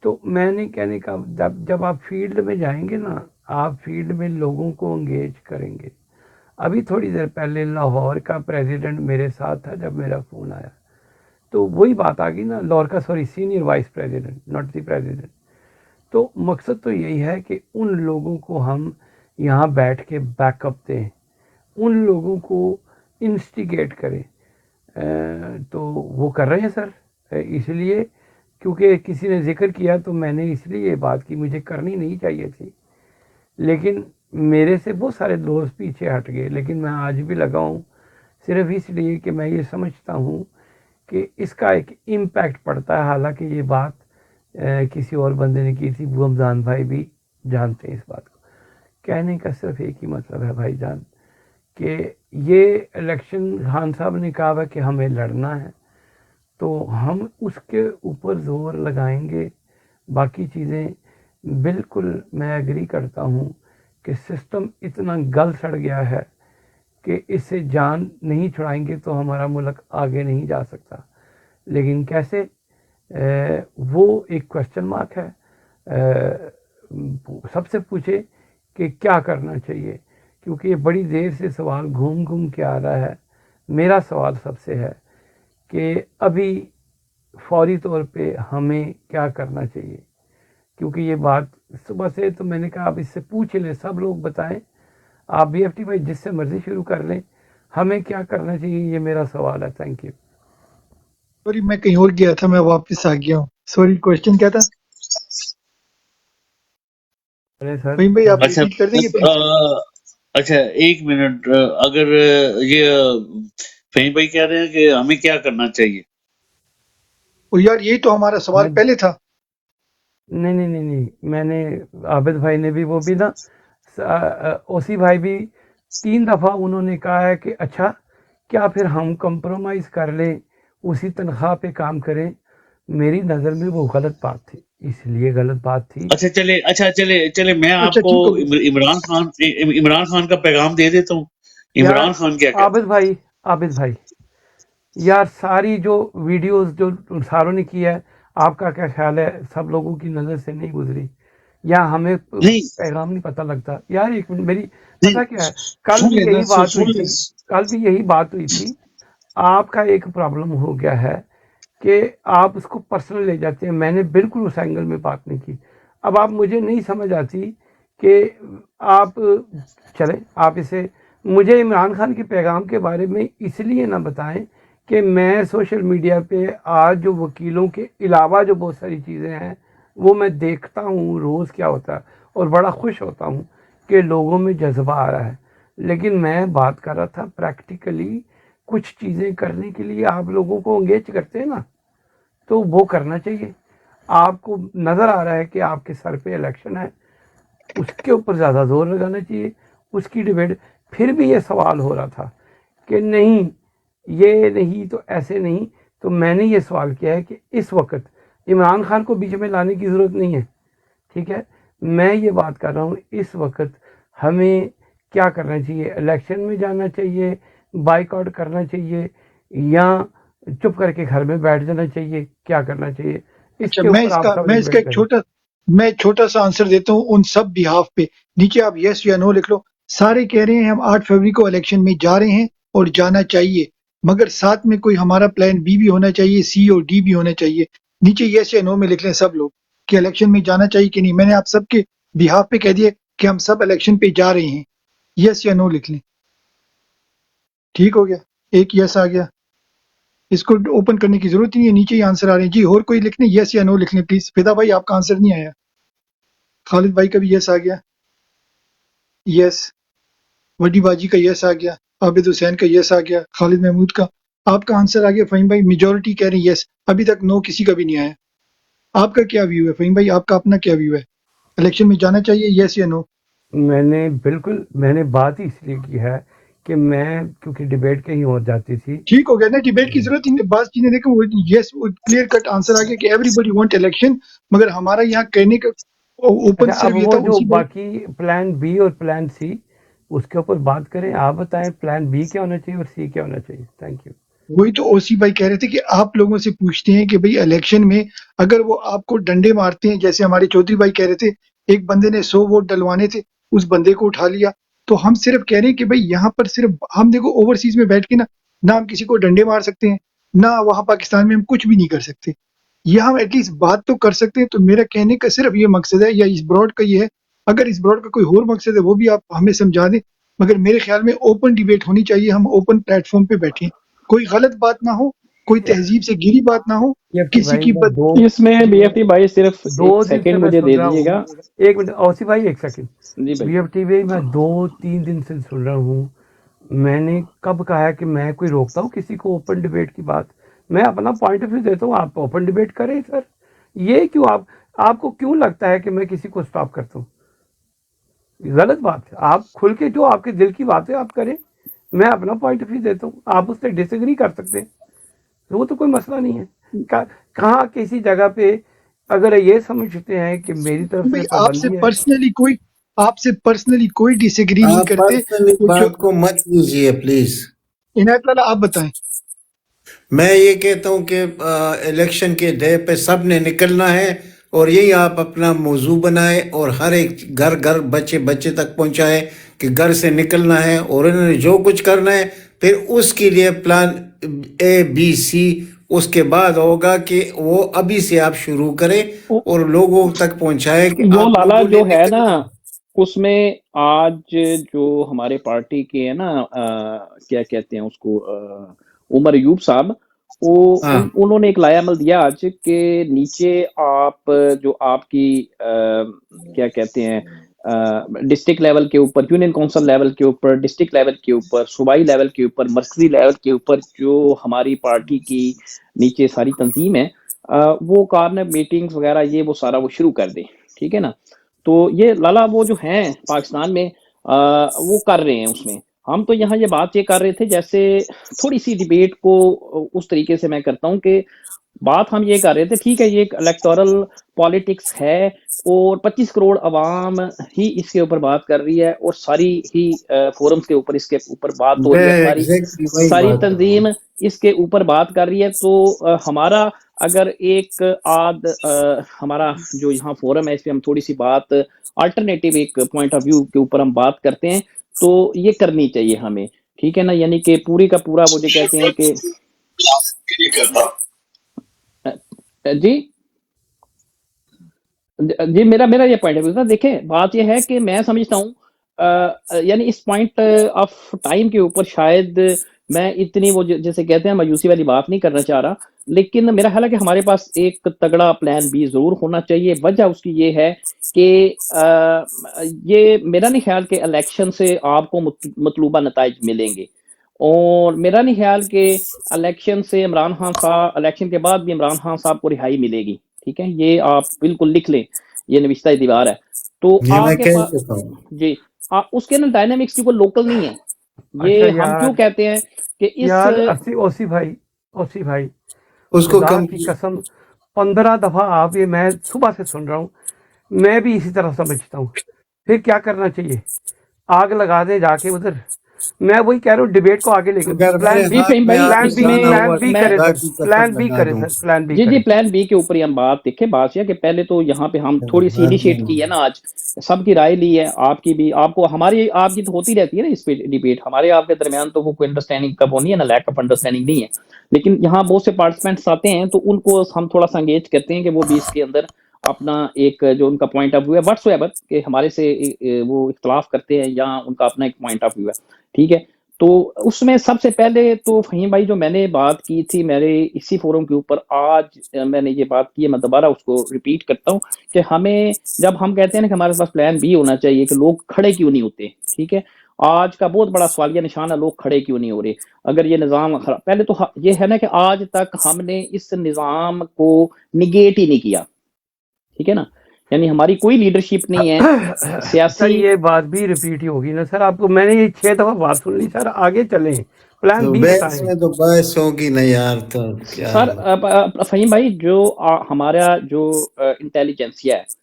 تو میں نے کہنے کا جب آپ فیلڈ میں جائیں گے نا، آپ فیلڈ میں لوگوں کو انگیج کریں گے. ابھی تھوڑی دیر پہلے لاہور کا پریزیڈنٹ میرے ساتھ تھا جب میرا فون آیا، تو وہی بات آ گئی نا، لاہور کا senior vice president, not the president. تو مقصد تو یہی ہے کہ ان لوگوں کو ہم یہاں بیٹھ کے بیک اپ دیں، ان لوگوں کو انسٹیگیٹ کریں. تو وہ کر رہے ہیں سر، اس لیے کیونکہ کسی نے ذکر کیا تو میں نے اس لیے یہ بات کی، مجھے کرنی نہیں چاہیے تھی، لیکن میرے سے بہت سارے دوست پیچھے ہٹ گئے. لیکن میں آج بھی لگا ہوں صرف اس لیے کہ میں یہ سمجھتا ہوں کہ اس کا ایک امپیکٹ پڑتا ہے. حالانکہ یہ بات کسی اور بندے نے کی تھی، ابو حمدان بھائی بھی جانتے ہیں اس بات کو. کہنے کا صرف ایک ہی مطلب ہے بھائی جان کہ یہ الیکشن خان صاحب نے کہا ہے کہ ہمیں لڑنا ہے، تو ہم اس کے اوپر زور لگائیں گے. باقی چیزیں بالکل میں ایگری کرتا ہوں کہ سسٹم اتنا گل سڑ گیا ہے کہ اس سے جان نہیں چھڑائیں گے تو ہمارا ملک آگے نہیں جا سکتا. لیکن کیسے، وہ ایک کوشچن مارک ہے. سب سے پوچھے کہ کیا کرنا چاہیے، کیونکہ یہ بڑی دیر سے سوال گھوم گھوم کے آ رہا ہے. میرا سوال سب سے ہے کہ ابھی فوری طور پہ ہمیں کیا کرنا چاہیے، کیونکہ یہ بات صبح سے تو میں نے کہا آپ اس سے پوچھ لیں، سب لوگ بتائیں. آپ بی ایف ٹی بھائی جس سے مرضی شروع کر لیں، ہمیں کیا کرنا چاہیے، یہ میرا سوال ہے. Thank you. سوری میں کہیں اور گیا تھا، میں واپس آ گیا ہوں. سوری کوشچن کیا تھا؟ ارے سر وہیں بھائی آپ اچھا ریپیٹ کر دیں گے پلیز. اچھا ایک منٹ، اگر یہ فہیم بھائی کہہ رہے ہیں کہ ہمیں کیا کرنا چاہیے، اور یار یہی تو ہمارا سوال پہلے تھا. نہیں، میں نے عابد بھائی نے بھی، وہ بھی نا اوسی بھائی بھی 3 دفعہ انہوں نے کہا ہے کہ اچھا کیا پھر ہم کمپرومائز کر لیں، اسی تنخواہ پہ کام کریں. میری نظر میں وہ غلط بات تھی، اس لیے غلط بات تھی. چلے میں آپ اچھا کو ٹھیک ہو گیا. عمران خان کا پیغام دے دیتا ہوں. یار عمران خان کیا کہتے عابد بھائی یار، ساری جو ویڈیوز جو ساروں نے کی ہے، آپ کا کیا خیال ہے، سب لوگوں کی نظر سے نہیں گزری یا ہمیں نہیں پیغام نہیں پتہ لگتا؟ یار ایک منٹ، میری نہیں، پتہ کیا ہے، کل سن بھی لینا یہی بات ہوئی تھی، سن کل بھی یہی بات ہوئی تھی. آپ کا ایک پرابلم ہو گیا ہے کہ آپ اس کو پرسنل لے جاتے ہیں. میں نے بالکل اس اینگل میں بات نہیں کی. اب آپ مجھے نہیں سمجھ آتی کہ آپ چلیں، آپ اسے مجھے عمران خان کے پیغام کے بارے میں اس لیے نہ بتائیں کہ میں سوشل میڈیا پہ آج جو وکیلوں کے علاوہ جو بہت ساری چیزیں ہیں وہ میں دیکھتا ہوں روز کیا ہوتا ہے، اور بڑا خوش ہوتا ہوں کہ لوگوں میں جذبہ آ رہا ہے. لیکن میں بات کر رہا تھا پریکٹیکلی کچھ چیزیں کرنے کے لیے آپ لوگوں کو انگیج کرتے ہیں نا، تو وہ کرنا چاہیے. آپ کو نظر آ رہا ہے کہ آپ کے سر پہ الیکشن ہے، اس کے اوپر زیادہ زور لگانا چاہیے، اس کی ڈیبیٹ. پھر بھی یہ سوال ہو رہا تھا کہ نہیں یہ نہیں تو ایسے نہیں، تو میں نے یہ سوال کیا ہے کہ اس وقت عمران خان کو بیچ میں لانے کی ضرورت نہیں ہے، ٹھیک ہے. میں یہ بات کر رہا ہوں اس وقت ہمیں کیا کرنا چاہیے، الیکشن میں جانا چاہیے، بائیک آؤٹ کرنا چاہیے، یا چپ کر کے گھر میں بیٹھ جانا چاہیے، کیا کرنا چاہیے؟ اس اچھا کے میں اوپر آپ سب اس کا ڈیبیٹ ایک کریں. چھوٹا سا آنسر دیتا ہوں ان سب بہاف پہ. نیچے آپ یس یا نو لکھ لو. سارے کہہ رہے ہیں ہم 8 فروری کو الیکشن میں جا رہے ہیں اور جانا چاہیے، مگر ساتھ میں کوئی ہمارا پلان بی بھی ہونا چاہیے، سی اور ڈی بھی ہونا چاہیے. نیچے یس یا نو میں لکھ لیں سب لوگ کہ الیکشن میں جانا چاہیے کہ نہیں. میں نے آپ سب کے بہاف پہ کہہ دیا کہ ہم سب الیکشن پہ جا رہے ہیں. یس یا نو لکھ لیں. ٹھیک ہو گیا، ایک یس آ گیا. اس کو اوپن کرنے کی ضرورت ہی نہیں ہے, نیچے ہی آنسر آ رہے ہیں. جی اور کوئی لکھ لیں, یس یا نو لکھ لیں پلیز. فدا بھائی آپ کا آنسر نہیں آیا. خالد بھائی کا بھی یس آ گیا, یس. وڈی باجی کا یس آ گیا, عابد حسین کا یس آ گیا, خالد محمود کا. آپ کا آنسر آ گیا فہیم بھائی, میجورٹی کہہ رہے ہیں یس. ابھی تک نو کسی کا بھی نہیں آیا. آپ کا کیا ویو ہے فہیم بھائی, آپ کا اپنا کیا ویو ہے؟ الیکشن میں جانا چاہیے یس یا نو؟ میں نے بات ہی اس لیے کی ہے کہ میں کیونکہ ڈبیٹ کہیں اور جاتی تھی. ٹھیک ہو گیا نا, ڈیبیٹ کی ضرورت ہی نہیں. بعض چیزیں دیکھیں وہ یس کلیئر کٹ آنسر آ گیا کہ ایوری بڈی وانٹ الیکشن, مگر ہمارا یہاں کہنے کا اوپن اچھا اب صرف یہ وہ تھا جو اسی میں. باقی پلان بی اور پلان سی اس کے اوپر بات کریں. آپ بتائیں پلان بی کیا ہونا چاہیے اور سی کیا ہونا چاہیے. Thank you. وہی تو اوسی بھائی کہہ رہے تھے کہ آپ لوگوں سے پوچھتے ہیں کہ بھئی الیکشن میں اگر وہ آپ کو ڈنڈے مارتے ہیں, جیسے ہمارے چودھری بھائی کہہ رہے تھے ایک بندے نے 100 ووٹ ڈلوانے تھے, اس بندے کو اٹھا لیا, تو ہم صرف کہہ رہے ہیں کہ بھئی یہاں پر صرف ہم دیکھو اوورسیز میں بیٹھ کے نہ ہم کسی کو ڈنڈے مار سکتے ہیں, نہ وہاں پاکستان میں ہم کچھ بھی نہیں کر سکتے. یہاں ہم ایٹ لیسٹ بات تو کر سکتے ہیں. تو میرا کہنے کا صرف یہ مقصد ہے, یا اس براڈ کا یہ ہے, اگر اس براڈ کا کوئی اور مقصد ہے وہ بھی آپ ہمیں سمجھا دیں, مگر میرے خیال میں اوپن ڈیبیٹ ہونی چاہیے, ہم اوپن پلیٹ فارم پہ بیٹھیں, کوئی غلط بات نہ ہو, کوئی تہذیب سے گری بات نہ ہو, کسی بھائی کی میں دو اس میں بی ایف ٹی بھائی صرف دو ایک دن سے سیکنڈ میں مجھے سن دے رہا دیجیے ہوں. گا. ایک منٹ اوسی بھائی, ایک سیکنڈ. جی بھائی. بی ایف ٹی وی میں 2-3 دن سے سن رہا ہوں. میں نے کب کہا ہے کہ میں کوئی روکتا ہوں کسی کو اوپن ڈبیٹ کی بات؟ میں اپنا پوائنٹ آف ویو دیتا ہوں, آپ اوپن ڈبیٹ کریں سر. یہ کیوں آپ کو کیوں لگتا ہے کہ میں کسی کو سٹاپ کرتا ہوں؟ غلط بات ہے. آپ کھل کے جو آپ کے دل کی باتیں آپ کریں, میں اپنا پوائنٹ آف ویو دیتا ہوں, آپ اس سے ڈس ایگری کر سکتے ہیں, وہ تو کوئی مسئلہ نہیں ہے. کہاں کسی جگہ پہ اگر یہ سمجھتے ہیں کہ میری طرف بھئی سے آپ سے پابندی ہے. پرسنلی کوئی ڈس ایگری نہیں آپ کرتے. پرسنلی وہ جو بات کو مت کیجیے پلیز. عنایت اللہ آپ بتائیں. میں یہ کہتا ہوں کہ الیکشن کے ڈے پہ سب نے نکلنا ہے, اور یہی آپ اپنا موضوع بنائے اور ہر ایک گھر بچے تک پہنچائے کہ گھر سے نکلنا ہے, اور انہوں نے جو کچھ کرنا ہے پھر اس کے لیے پلان اے بی سی اس کے بعد ہوگا, کہ وہ ابھی سے آپ شروع کریں اور لوگوں تک پہنچائے کہ وہ آپ لالا لوگوں نے جو ہے نا, نکلنا ہے. اس میں آج جو ہمارے پارٹی کے ہیں نا, کیا کہتے ہیں اس کو, عمر ایوب صاحب, ہاں انہوں نے ایک لائحہ عمل دیا آج کہ نیچے آپ جو آپ کی کیا کہتے ہیں ڈسٹرکٹ لیول کے اوپر, یونین کونسل لیول کے اوپر, ڈسٹرکٹ لیول کے اوپر, صوبائی لیول کے اوپر, مرکزی لیول کے اوپر جو ہماری پارٹی کی نیچے ساری تنظیم ہے, وہ کارنر میٹنگز وغیرہ یہ وہ سارا وہ شروع کر دیں. ٹھیک ہے نا. تو یہ لالا وہ جو ہیں پاکستان میں وہ کر رہے ہیں. اس میں ہم تو یہاں یہ بات یہ کر رہے تھے, جیسے تھوڑی سی ڈیبیٹ کو اس طریقے سے میں کرتا ہوں کہ بات ہم یہ کر رہے تھے, ٹھیک ہے یہ ایک الیکٹورل پالیٹکس ہے اور 25 کروڑ عوام ہی اس کے اوپر بات کر رہی ہے, اور ساری ہی فورمز کے اوپر اس کے اوپر بات ہو رہی ہے, میں ایگزیکٹلی وہی ساری بات کر رہا ہوں. تنظیم اس کے اوپر بات کر رہی ہے. تو ہمارا اگر ایک ہمارا جو یہاں فورم ہے اس پہ ہم تھوڑی سی بات الٹرنیٹیو ایک پوائنٹ آف ویو کے اوپر ہم بات کرتے ہیں, تو یہ کرنی چاہیے ہمیں. ٹھیک ہے نا. یعنی کہ پوری کا پورا وہ جو کہتے ہیں کہ جی میرا یہ پوائنٹ ہے. دیکھیں بات یہ ہے کہ میں سمجھتا ہوں یعنی اس پوائنٹ آف ٹائم کے اوپر شاید میں اتنی وہ جیسے کہتے ہیں مایوسی والی بات نہیں کرنا چاہ رہا, لیکن میرا خیال ہے کہ ہمارے پاس ایک تگڑا پلان بی ضرور ہونا چاہیے. وجہ اس کی یہ ہے کہ یہ میرا نہیں خیال کہ الیکشن سے آپ کو مطلوبہ نتائج ملیں گے, اور میرا نہیں خیال کہ الیکشن سے عمران خان صاحب, الیکشن کے بعد بھی عمران خان صاحب کو رہائی ملے گی. ٹھیک ہے, یہ آپ بالکل لکھ لیں, یہ نوشتہ دیوار ہے. تو یہ میں آپ کے کہہ پاس چکا ہوں. جی اس کے نا ڈائنامکس کی کوئی لوکل نہیں ہے. اچھا یہ ہم کیوں کہتے ہیں کہ اس اوسی بھائی اس کو خدا کم کی قسم 15 دفعہ آپ یہ میں صبح سے سن رہا ہوں, میں بھی اسی طرح سمجھتا ہوں. پھر کیا کرنا چاہیے؟ آگ لگا دے جا کے ادھر. میں وہی کہہ رہا ہوں ڈیبیٹ کو آگے لے کے اگر پلان میرے جی ہاتھ فہیم میں بھائی آگ اس میں لگانا ہوا بی تو میں کرے خدا سر, کی پلان قسم بی لگا کرے دوں. سر, پلان بی جی کرے. پلان بی کے اوپر ہی ہم بات دیکھیں. بات یہ کہ پہلے تو یہاں پہ ہم تھوڑی سی انیشیٹ کی ہے نا, آج سب کی رائے لی ہے, آپ کی بھی, آپ کو ہماری آپ کی تو ہوتی رہتی ہے نا اس پہ ڈیبیٹ, ہمارے آپ کے درمیان تو وہ کوئی انڈرسٹینڈنگ کا وہ نہیں ہے نا, لیک آف انڈرسٹینڈنگ نہیں ہے. لیکن یہاں بہت سے پارٹیسپینٹس آتے ہیں تو ان کو ہم تھوڑا سا انگیج کرتے ہیں کہ وہ بھی اس کے اندر اپنا ایک جو ان کا پوائنٹ آف ویو ہے واٹس ایور کہ ہمارے سے وہ اختلاف کرتے ہیں یا ان کا اپنا ایک پوائنٹ آف ویو ہے. ٹھیک ہے. تو اس میں سب سے پہلے تو فہیم بھائی جو میں نے بات کی تھی میرے اسی فورم کے اوپر، آج میں نے یہ بات کی ہے، میں دوبارہ اس کو ریپیٹ کرتا ہوں کہ ہمیں جب ہم کہتے ہیں نا کہ ہمارے پاس پلان بی ہونا چاہیے کہ لوگ کھڑے کیوں نہیں ہوتے، ٹھیک ہے، آج کا بہت بڑا سوالیہ نشان ہے لوگ کھڑے کیوں نہیں ہو رہے. اگر یہ نظام پہلے تو یہ ہے نا کہ آج تک ہم نے اس نظام کو نگیٹ ہی نہیں کیا، ٹھیک ہے نا، یعنی ہماری کوئی لیڈرشپ نہیں ہے سر سیاسی. یہ بات بھی ریپیٹ ہی ہوگی نا سر، آپ کو میں نے یہ 6 دفعہ بات سن لی سر، آگے چلیں، پلان تو بی بحث بتائیں. میں تو بحث ہوگی نا یار، تو کیا سر فہیم بھائی جو ہمارا جو انٹیلیجنسیا ہے،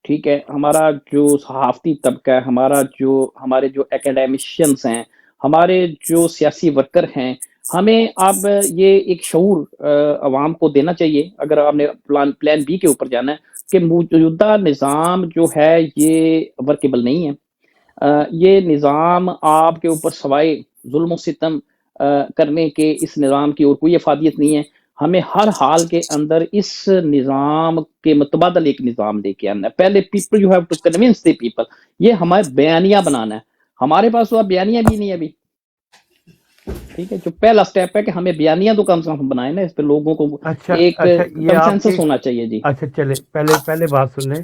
ٹھیک ہے، ہمارا جو صحافتی طبقہ ہے، ہمارے جو اکیڈیمشینس ہیں، ہمارے جو سیاسی ورکر ہیں، ہمیں اب یہ ایک شعور عوام کو دینا چاہیے اگر آپ نے پلان بی کے اوپر جانا ہے کہ موجودہ نظام جو ہے یہ ورکیبل نہیں ہے. یہ نظام آپ کے اوپر سوائے ظلم و ستم کرنے کے اس نظام کی اور کوئی افادیت نہیں ہے. ہمیں ہر حال کے اندر اس نظام کے متبادل ایک نظام لے کے آنا ہے. پہلے people you have to convince the people, یہ ہمارے بیانیہ بنانا ہے. ہمارے پاس تو اب بیانیہ بھی نہیں ہے ابھی، ٹھیک ہے، جو پہلا سٹیپ ہے کہ ہمیں بیانیہ تو کم سے کم بنائے نا، اس پہ لوگوں کو ایک اچھا یہ آپ کنسنسس ہونا چاہیے. جی اچھا چلے پہلے بات سن لیں.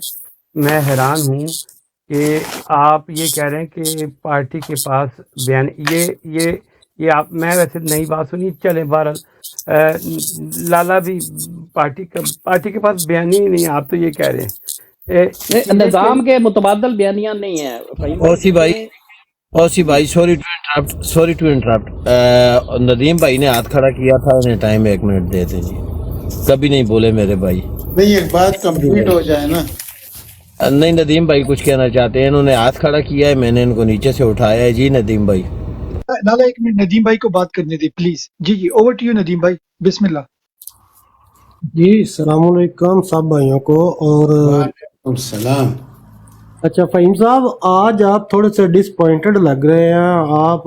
میں حیران ہوں کہ آپ یہ کہہ رہے ہیں کہ پارٹی کے پاس بیان یہ آپ، میں ویسے نئی بات سنی، چلے بہرحال لالا بھی پارٹی کے پاس بیان ہی نہیں، آپ تو یہ کہہ رہے ہیں چیزیں نظام کے متبادل بیانیہ نہیں ہے فہیم بھائی. اوسی بھائی، اوسی بھائی، سوری ٹو انٹرپٹ. ندیم بھائی نے ہاتھ کھڑا کیا تھا، انہیں ٹائم 1 منٹ دیتے جی، کبھی نہیں بولے میرے بھائی. نہیں، ایک بات کمپلیٹ ہو جائے نا. نہیں، ندیم بھائی کچھ کہنا چاہتے ہیں، انہوں نے ہاتھ کھڑا کیا ہے، میں نے ان کو نیچے سے اٹھایا ہے. جی ندیم بھائی. لالا 1 منٹ ندیم بھائی کو بات کرنے دیں پلیز. جی اوور ٹو یو ندیم بھائی، بسم اللہ. جی السلام علیکم سب بھائیوں کو. اور وعلیکم السلام. اچھا فہیم صاحب، آج آپ تھوڑے سے ڈس پوائنٹڈ لگ رہے ہیں. آپ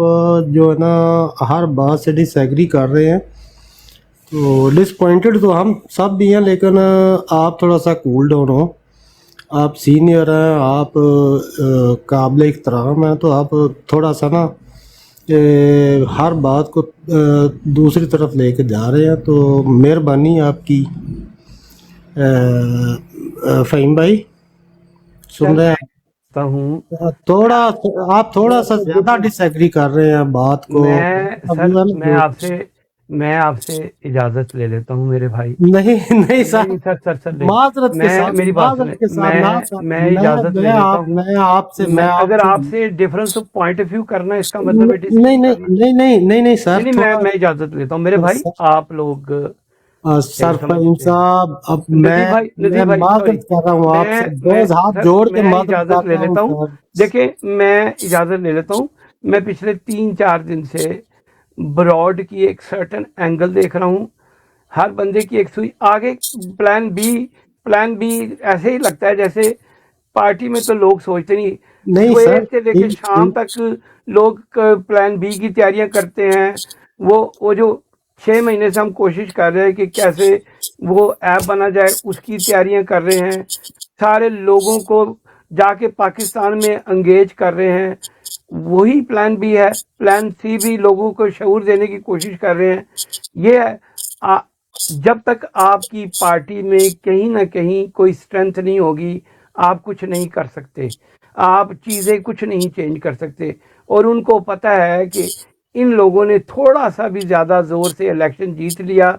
جو ہے نا ہر بات سے ڈس ایگری کر رہے ہیں. تو ڈس پوائنٹڈ تو ہم سب بھی ہیں، لیکن آپ تھوڑا سا کول ڈاؤن ہو. آپ سینئر ہیں، آپ قابل احترام ہیں، تو آپ تھوڑا سا نا ہر بات کو دوسری طرف لے کے جا رہے ہیں. تو مہربانی آپ کی. فہیم بھائی سن رہے ہیں؟ ہوں آپ تھوڑا سا زیادہ ڈس ایگری کر رہے ہیں بات کو. میں آپ سے اجازت لے لیتا ہوں میرے بھائی. نہیں سر، معذرت کے ساتھ، میری بات سنیں، میں اجازت لے لیتا ہوں. میں آپ سے اگر آپ سے difference of point of view کرنا ہے، اس کا مطلب نہیں سر، میں اجازت لیتا ہوں میرے بھائی. آپ لوگ سر فہیم صاحب، اب میں معذرت کر رہا ہوں آپ سے، بہت ہاتھ جوڑ کے معذرت کر رہا ہوں. دیکھیں میں اجازت لے لیتا ہوں. میں پچھلے 3-4 دن سے براڈ کی ایک سرٹن اینگل دیکھ رہا ہوں، ہر بندے کی ایک سوئی. آگے پلان بی ایسے ہی لگتا ہے جیسے پارٹی میں تو لوگ سوچتے نہیں، صبح سے لے کے شام تک لوگ پلان بی کی تیاریاں کرتے ہیں. وہ جو 6 مہینے سے ہم کوشش کر رہے ہیں کہ کیسے وہ ایپ بنا جائے، اس کی تیاریاں کر رہے ہیں. سارے لوگوں کو جا کے پاکستان میں انگیج کر رہے ہیں. وہی پلان بی ہے. پلان سی بھی لوگوں کو شعور دینے کی کوشش کر رہے ہیں. یہ جب تک آپ کی پارٹی میں کہیں نہ کہیں کوئی اسٹرینتھ نہیں ہوگی، آپ کچھ نہیں کر سکتے، آپ چیزیں کچھ نہیں چینج کر سکتے. اور ان کو پتہ ہے کہ ان لوگوں نے تھوڑا سا بھی زیادہ زور سے الیکشن جیت لیا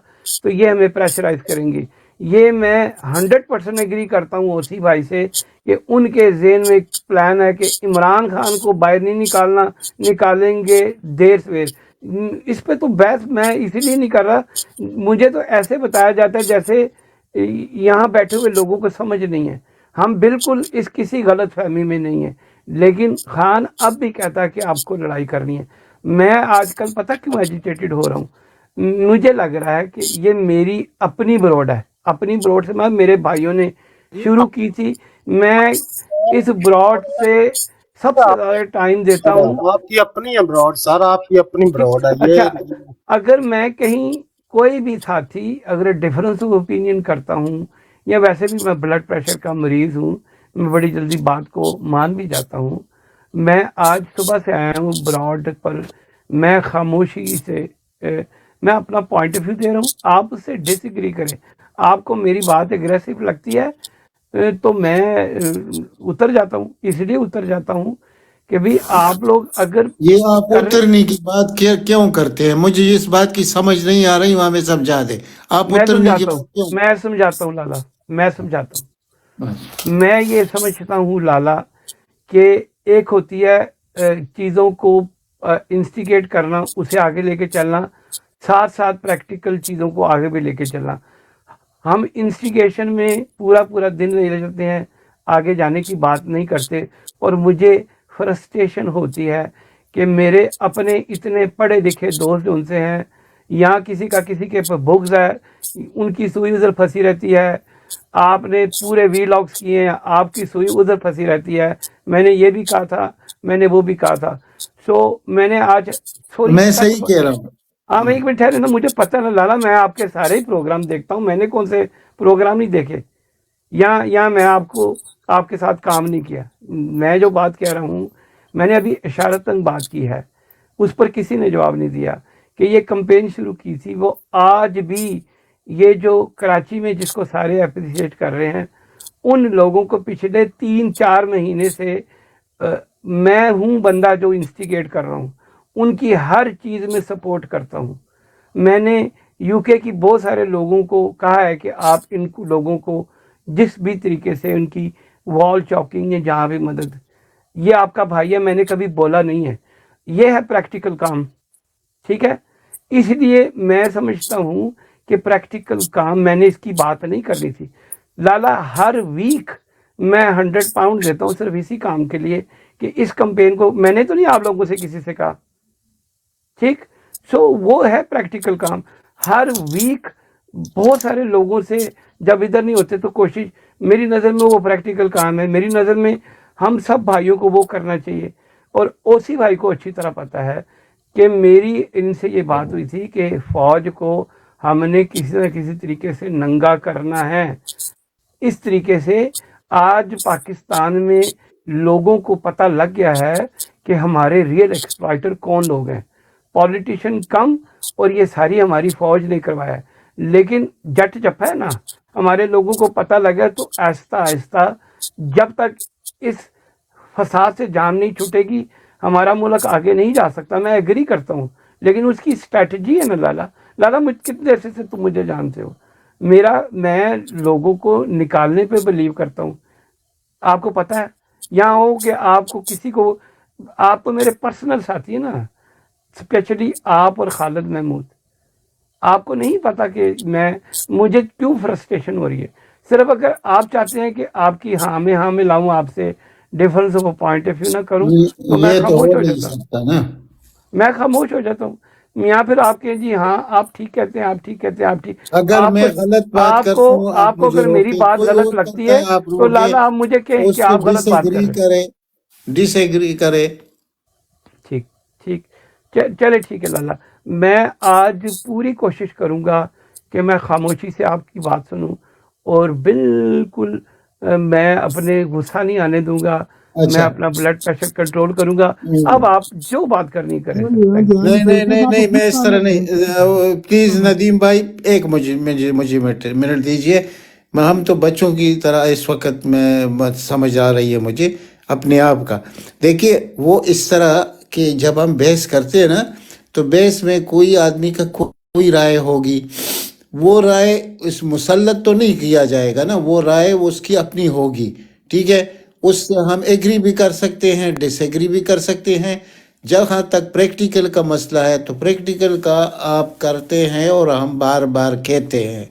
تو یہ ہمیں پریشرائز کریں گے. یہ میں 100% ایگری کرتا ہوں اوسی بھائی سے کہ ان کے ذہن میں ایک پلان ہے کہ عمران خان کو باہر نہیں نکالیں گے دیر سویر. اس پہ تو بحث میں اسی لیے نہیں کر رہا. مجھے تو ایسے بتایا جاتا ہے جیسے یہاں بیٹھے ہوئے لوگوں کو سمجھ نہیں ہے. ہم بالکل اس کسی غلط فہمی میں نہیں ہیں، لیکن خان اب بھی کہتا ہے کہ آپ کو لڑائی کرنی ہے. میں آج کل پتہ کیوں ایجیٹیٹڈ ہو رہا ہوں؟ مجھے لگ رہا ہے کہ یہ میری اپنی بروڈ ہے. اپنی بروڈ سے میرے بھائیوں نے شروع کی تھی. میں اس بروڈ سے سب سے زیادہ ٹائم دیتا ہوں. آپ کی اپنی ابراڈ سر، آپ کی اپنی ابراڈ ہے. اچھا، اگر میں کہیں کوئی بھی ساتھی اگر ڈفرنس آف اوپینین کرتا ہوں، یا ویسے بھی میں بلڈ پریشر کا مریض ہوں، میں بڑی جلدی بات کو مان بھی جاتا ہوں. میں آج صبح سے آیا ہوں براڈ پر میں خاموشی سے میں اپنا پوائنٹ آف ویو دے رہا ہوں, آپ اس سے ڈس ایگری کریں. آپ کو میری بات اگریسو لگتی ہے تو میں اتر جاتا ہوں. اس لیے اتر جاتا ہوں کہ بھی آپ لوگ اگر یہ آپ کر رہے, اترنے کی بات کیوں کرتے ہیں؟ مجھے اس بات کی سمجھ نہیں آ رہی, وہاں میں سمجھا دے. آپ میں اترنے کی سمجھاتا ہوں, بات کیوں؟ میں سمجھاتا ہوں لالا, میں سمجھاتا ہوں. میں یہ سمجھتا ہوں لالا کہ ایک ہوتی ہے چیزوں کو انسٹیگیٹ کرنا, اسے آگے لے کے چلنا, ساتھ ساتھ پریکٹیکل چیزوں کو آگے بھی لے کے چلنا. ہم انسٹیگیشن میں پورا دن لے جاتے ہیں, آگے جانے کی بات نہیں کرتے. اور مجھے فرسٹریشن ہوتی ہے کہ میرے اپنے اتنے پڑھے لکھے دوست جو ان سے ہیں, یہاں کسی کا کسی کے بغض ہے, ان کی سوئی ادھر پھنسی رہتی ہے. آپ نے پورے وی لاگس کیے ہیں, آپ کی سوئی ادھر پھنسی رہتی ہے. میں نے یہ بھی کہا تھا, میں نے وہ بھی کہا تھا. سو میں نے آج سوری میں سچ, صحیح کہہ رہا ہوں. ہاں میں ایک منٹ ٹھہرے نا, مجھے پتہ نہ لالا, میں آپ کے سارے پروگرام دیکھتا ہوں, میں نے کون سے پروگرام نہیں دیکھے. یہاں میں آپ کے ساتھ کام نہیں کیا. میں جو بات کہہ رہا ہوں, میں نے ابھی اشارتاً بات کی ہے, اس پر کسی نے جواب نہیں دیا کہ یہ کمپین شروع کی تھی. وہ آج بھی یہ جو کراچی میں جس کو سارے اپریشیٹ کر رہے ہیں, ان لوگوں کو پچھلے 3-4 مہینے سے میں ہوں بندہ جو انسٹیگیٹ کر رہا ہوں, ان کی ہر چیز میں سپورٹ کرتا ہوں. میں نے یو کے کی بہت سارے لوگوں کو کہا ہے کہ آپ ان لوگوں کو جس بھی طریقے سے ان کی وال چاکنگ یا جہاں بھی مدد, یہ آپ کا بھائی ہے, میں نے کبھی بولا نہیں ہے. یہ ہے پریکٹیکل کام, ٹھیک ہے. اس لیے میں سمجھتا ہوں کہ پریکٹیکل کام میں نے اس کی بات نہیں کرنی تھی. لالا ہر ویک میں 100 پاؤنڈ دیتا ہوں صرف اسی کام کے لیے کہ اس کمپین کو, میں نے تو نہیں آپ لوگوں سے کسی سے کہا, ٹھیک. سو وہ ہے پریکٹیکل کام. ہر ویک بہت سارے لوگوں سے جب ادھر نہیں ہوتے تو کوشش, میری نظر میں وہ پریکٹیکل کام ہے. میری نظر میں ہم سب بھائیوں کو وہ کرنا چاہیے. اور اوسی بھائی کو اچھی طرح پتہ ہے کہ میری ان سے یہ بات ہوئی تھی کہ فوج کو ہم نے کسی نہ کسی طریقے سے ننگا کرنا ہے. اس طریقے سے آج پاکستان میں لوگوں کو پتہ لگ گیا ہے کہ ہمارے ریئل ایکسپلائٹر کون لوگ ہیں. پولیٹیشین کم, اور یہ ساری ہماری فوج نے کروایا ہے. لیکن جٹ جپ ہے نا, ہمارے لوگوں کو پتہ لگا تو آہستہ آہستہ جب تک اس فساد سے جان نہیں چھوٹے گی ہمارا ملک آگے نہیں جا سکتا. میں ایگری کرتا ہوں, لیکن اس کی اسٹریٹجی ہے نا لالا مجھ کتنے عرصے سے تم مجھے جانتے ہو, میں لوگوں کو نکالنے پہ بلیو کرتا ہوں. آپ کو پتہ ہے یہاں ہو کہ آپ کو کسی کو, آپ تو میرے پرسنل ساتھی ہیں نا, اسپیشلی آپ اور خالد محمود. آپ کو نہیں پتا کہ مجھے کیوں فرسٹریشن ہو رہی ہے. صرف اگر آپ چاہتے ہیں کہ آپ کی ہاں میں لاؤں, آپ سے difference of point of view نہ کروں, تو میں یہ تو خاموش ہو ہو نہیں جاتا ہوں. سکتا نا. میں خاموش ہو جاتا ہوں. یا پھر آپ کے جی ہاں آپ ٹھیک کہتے ہیں, آپ ٹھیک کہتے ہیں, آپ ٹھیک. اگر میں غلط بات کرتا ہوں آپ کو مجھے اگر میری روکے, بات کوئی غلط اور لگتی کرتا ہے ہے آپ تو روکے, لالا آپ مجھے کہیں اس کہ سے آپ غلط ڈس بات کر ایگری رہے ہیں. ڈس ایگری کرے. ٹھیک چلے ٹھیک ہے لالا. میں آج پوری کوشش کروں گا کہ میں خاموشی سے آپ کی بات سنوں, اور بالکل میں اپنے غصہ نہیں آنے دوں گا. میں اچھا, اپنا بلڈ پریشر کنٹرول کروں گا. اب آپ جو بات کرنی کریں سر. Thank you. نہیں, میں اس طرح نہیں. پلیز ندیم بھائی ایک مجھے منٹ دیجئے. ہم تو بچوں کی طرح اس وقت میں سمجھ آ رہی ہے مجھے اپنے آپ کا. دیکھیے وہ اس طرح کہ جب ہم بحث کرتے ہیں نا, تو بحث میں کوئی آدمی کا کوئی رائے ہوگی, وہ رائے اس مسلط تو نہیں کیا جائے گا نا, وہ رائے اس کی اپنی ہوگی, ٹھیک ہے. اس سے ہم ایگری بھی کر سکتے ہیں, ڈس ایگری بھی کر سکتے ہیں. جہاں تک پریکٹیکل کا مسئلہ ہے تو پریکٹیکل کا آپ کرتے ہیں اور ہم بار بار کہتے ہیں.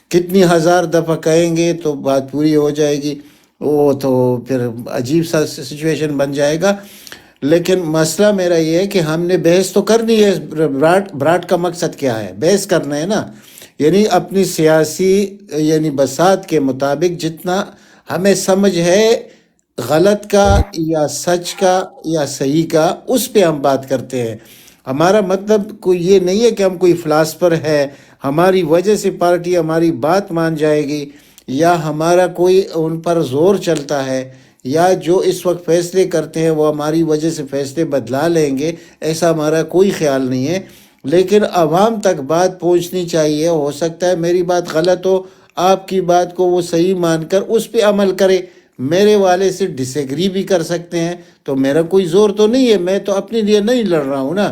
کتنی ہزار دفعہ کہیں گے تو بات پوری ہو جائے گی, وہ تو پھر عجیب سا سچویشن بن جائے گا. لیکن مسئلہ میرا یہ ہے کہ ہم نے بحث تو کرنی ہے. براٹ کا مقصد کیا ہے؟ بحث کرنا ہے نا, یعنی اپنی سیاسی یعنی بساط کے مطابق جتنا ہمیں سمجھ ہے غلط کا یا سچ کا یا صحیح کا, اس پہ ہم بات کرتے ہیں. ہمارا مطلب کوئی یہ نہیں ہے کہ ہم کوئی فلاسفر ہے, ہماری وجہ سے پارٹی ہماری بات مان جائے گی, یا ہمارا کوئی ان پر زور چلتا ہے, یا جو اس وقت فیصلے کرتے ہیں وہ ہماری وجہ سے فیصلے بدلا لیں گے، ایسا ہمارا کوئی خیال نہیں ہے، لیکن عوام تک بات پہنچنی چاہیے۔ ہو سکتا ہے میری بات غلط ہو، آپ کی بات کو وہ صحیح مان کر اس پہ عمل کرے، میرے والے سے ڈس ایگری بھی کر سکتے ہیں، تو میرا کوئی زور تو نہیں ہے، میں تو اپنے لیے نہیں لڑ رہا ہوں نا،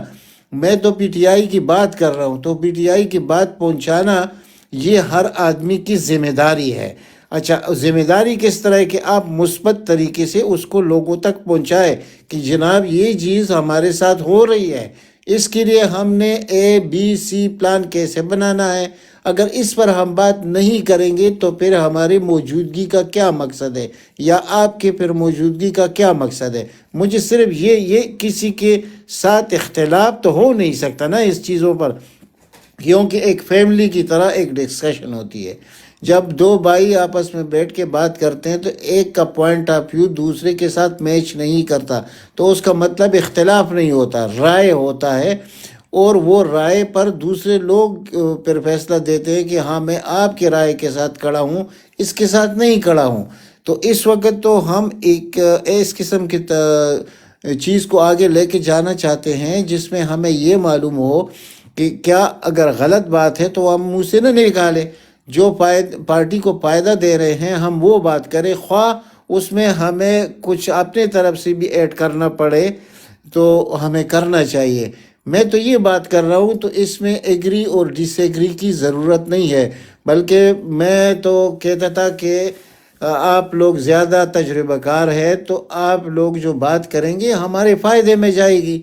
میں تو پی ٹی آئی کی بات کر رہا ہوں، تو پی ٹی آئی کی بات پہنچانا یہ ہر آدمی کی ذمہ داری ہے۔ اچھا، ذمہ داری کس طرح ہے کہ آپ مثبت طریقے سے اس کو لوگوں تک پہنچائے کہ جناب یہ چیز ہمارے ساتھ ہو رہی ہے، اس کے لیے ہم نے اے بی سی پلان کیسے بنانا ہے۔ اگر اس پر ہم بات نہیں کریں گے تو پھر ہماری موجودگی کا کیا مقصد ہے، یا آپ کے پھر موجودگی کا کیا مقصد ہے؟ مجھے صرف یہ کسی کے ساتھ اختلاف تو ہو نہیں سکتا نا اس چیزوں پر، کیونکہ ایک فیملی کی طرح ایک ڈسکشن ہوتی ہے۔ جب دو بھائی آپس میں بیٹھ کے بات کرتے ہیں تو ایک کا پوائنٹ آف ویو دوسرے کے ساتھ میچ نہیں کرتا، تو اس کا مطلب اختلاف نہیں ہوتا، رائے ہوتا ہے، اور وہ رائے پر دوسرے لوگ پھر فیصلہ دیتے ہیں کہ ہاں میں آپ کے رائے کے ساتھ کھڑا ہوں، اس کے ساتھ نہیں کھڑا ہوں۔ تو اس وقت تو ہم ایک اس قسم کی چیز کو آگے لے کے جانا چاہتے ہیں جس میں ہمیں یہ معلوم ہو کہ کیا اگر غلط بات ہے تو ہم منہ سے نہ نکالیں، جو پارٹی کو فائدہ دے رہے ہیں ہم وہ بات کریں، خواہ اس میں ہمیں کچھ اپنے طرف سے بھی ایڈ کرنا پڑے تو ہمیں کرنا چاہیے۔ میں تو یہ بات کر رہا ہوں، تو اس میں ایگری اور ڈس ایگری کی ضرورت نہیں ہے، بلکہ میں تو کہتا تھا کہ آپ لوگ زیادہ تجربہ کار ہے تو آپ لوگ جو بات کریں گے ہمارے فائدے میں جائے گی،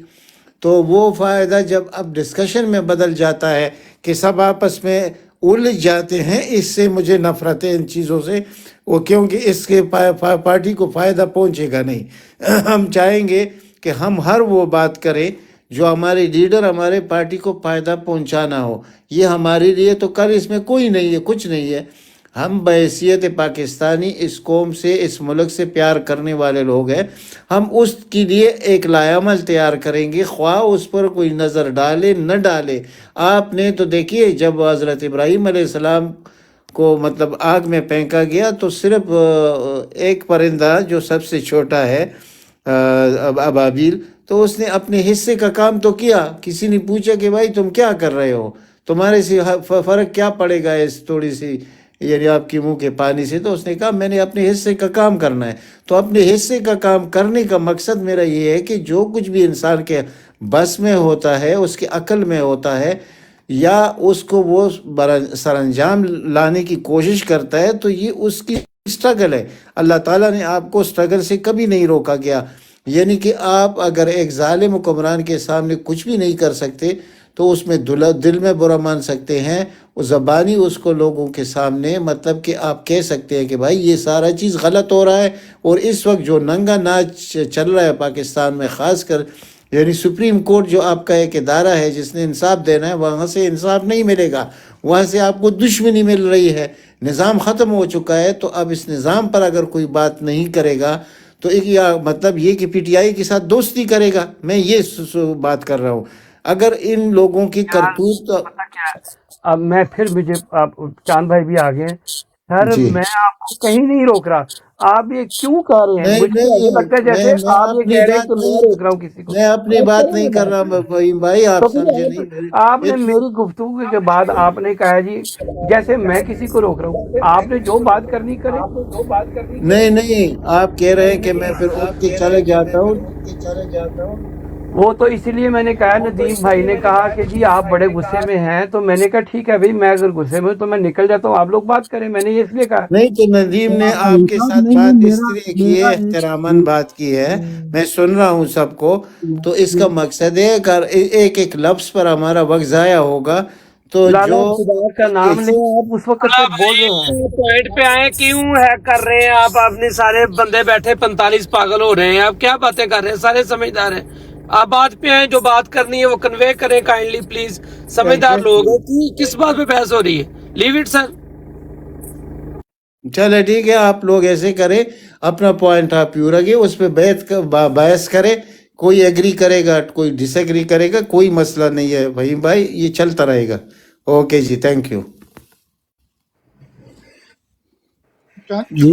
تو وہ فائدہ جب اب ڈسکشن میں بدل جاتا ہے کہ سب آپس میں الجھ جاتے ہیں، اس سے مجھے نفرت ہے ان چیزوں سے، وہ کیونکہ اس کے پارٹی کو فائدہ پہنچے گا نہیں۔ ہم چاہیں گے کہ ہم ہر وہ بات کریں جو ہمارے لیڈر ہمارے پارٹی کو فائدہ پہنچانا ہو، یہ ہمارے لیے تو کل اس میں کوئی نہیں ہے، کچھ نہیں ہے۔ ہم بحیثیت پاکستانی اس قوم سے، اس ملک سے پیار کرنے والے لوگ ہیں، ہم اس کے لیے ایک لائحہ عمل تیار کریں گے، خواہ اس پر کوئی نظر ڈالے نہ ڈالے۔ آپ نے تو دیکھیے جب حضرت ابراہیم علیہ السلام کو مطلب آگ میں پھینکا گیا تو صرف ایک پرندہ جو سب سے چھوٹا ہے ابابیل، تو اس نے اپنے حصے کا کام تو کیا۔ کسی نے پوچھا کہ بھائی تم کیا کر رہے ہو، تمہارے سے فرق کیا پڑے گا اس تھوڑی سی یعنی آپ کے منہ کے پانی سے، تو اس نے کہا میں نے اپنے حصے کا کام کرنا ہے۔ تو اپنے حصے کا کام کرنے کا مقصد میرا یہ ہے کہ جو کچھ بھی انسان کے بس میں ہوتا ہے، اس کے عقل میں ہوتا ہے، یا اس کو وہ سر انجام لانے کی کوشش کرتا ہے، تو یہ اس کی سٹرگل ہے۔ اللہ تعالیٰ نے آپ کو سٹرگل سے کبھی نہیں روکا گیا، یعنی کہ آپ اگر ایک ظالم حکمران کے سامنے کچھ بھی نہیں کر سکتے تو اس میں دل میں برا مان سکتے ہیں، وہ زبانی اس کو لوگوں کے سامنے مطلب کہ آپ کہہ سکتے ہیں کہ بھائی یہ سارا چیز غلط ہو رہا ہے۔ اور اس وقت جو ننگا ناچ چل رہا ہے پاکستان میں، خاص کر یعنی سپریم کورٹ جو آپ کا ایک ادارہ ہے جس نے انصاف دینا ہے، وہاں سے انصاف نہیں ملے گا، وہاں سے آپ کو دشمنی مل رہی ہے، نظام ختم ہو چکا ہے۔ تو اب اس نظام پر اگر کوئی بات نہیں کرے گا تو ایک مطلب یہ کہ پی ٹی آئی کے ساتھ دوستی کرے گا، میں یہ بات کر رہا ہوں۔ اگر ان لوگوں کی کرتوت پتہ کیا ہے، اب میں پھر مجھے آپ چاند بھائی بھی آ گئے ہیں سر، جی میں آپ کو کہیں نہیں روک رہا، آپ یہ کیوں کہہ رہے ہیں؟ نہیں مجھ کو ایسا لگتا ہے جیسے میں آپ یہ اپنی کہہ رہے ہیں بات کہ میں نہیں روک رہا ہوں کسی کو۔ میں اپنی آپ بات کہہ نہیں رہے کر ہیں رہا بات، فہیم بھائی، تو آپ سمجھے پھر نہیں آپ نے میری گفتگو کے بعد آپ نے کہا جی جیسے میں کسی کو روک رہا ہوں، آپ نے جو بات کرنی کرے۔ نہیں نہیں، آپ کہہ رہے ہیں کہ میں پھر اٹھ کے چلے جاتا ہوں۔ وہ تو اسی لیے میں نے کہا، ندیم بھائی نے کہا کہ جی آپ بڑے غصے میں ہیں، تو میں نے کہا ٹھیک ہے بھائی، میں اگر غصے میں ہوں تو میں نکل جاتا ہوں، آپ لوگ بات کریں، میں نے یہ اس لیے کہا۔ نہیں تو ندیم نے آپ کے ساتھ بات اس طرح کی ہے، احتراماً بات کی ہے، میں سن رہا ہوں سب کو، تو اس کا مقصد ہے اگر ایک ایک لفظ پر ہمارا وقت ضائع ہوگا تو لالا جو خدا کا نام لیں، آپ اس وقت سے بول رہے ہیں پوائنٹ پہ آئے، کیوں ہیک کر رہے ہیں آپ؟ اپنے سارے بندے بیٹھے 45 پاگل ہو رہے ہیں، آپ کیا باتیں کر رہے ہیں؟ سارے سمجھدار ہیں، آپ بات پہ آئیں، جو بات کرنی ہے وہ کنوے کریں کائنڈلی پلیز، سمجھدار لوگ ہیں، کس بات پہ بحث ہو رہی ہے؟ Leave it sir. چلے ٹھیک ہے، آپ لوگ ایسے کریں، اپنا پوائنٹ آف ویو رکھیں، اس پہ بحث کرے، کوئی ایگری کرے گا کوئی ڈس ایگری کرے گا، کوئی مسئلہ نہیں ہے بھائی، یہ چلتا رہے گا۔ اوکے جی، تھینک یو۔ چاند جی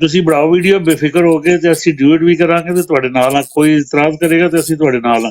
ਤੁਸੀਂ ਬਣਾਓ ਵੀਡੀਓ ਬੇਫਿਕਰ ਹੋ ਕੇ, ਤੇ ਅਸੀਂ ਡਿਊਟ ਵੀ ਕਰਾਂਗੇ ਤੇ ਤੁਹਾਡੇ ਨਾਲ ਆ, ਕੋਈ ਇਤਰਾਜ਼ ਕਰੇਗਾ ਤੇ ਅਸੀਂ ਤੁਹਾਡੇ ਨਾਲ ਆ।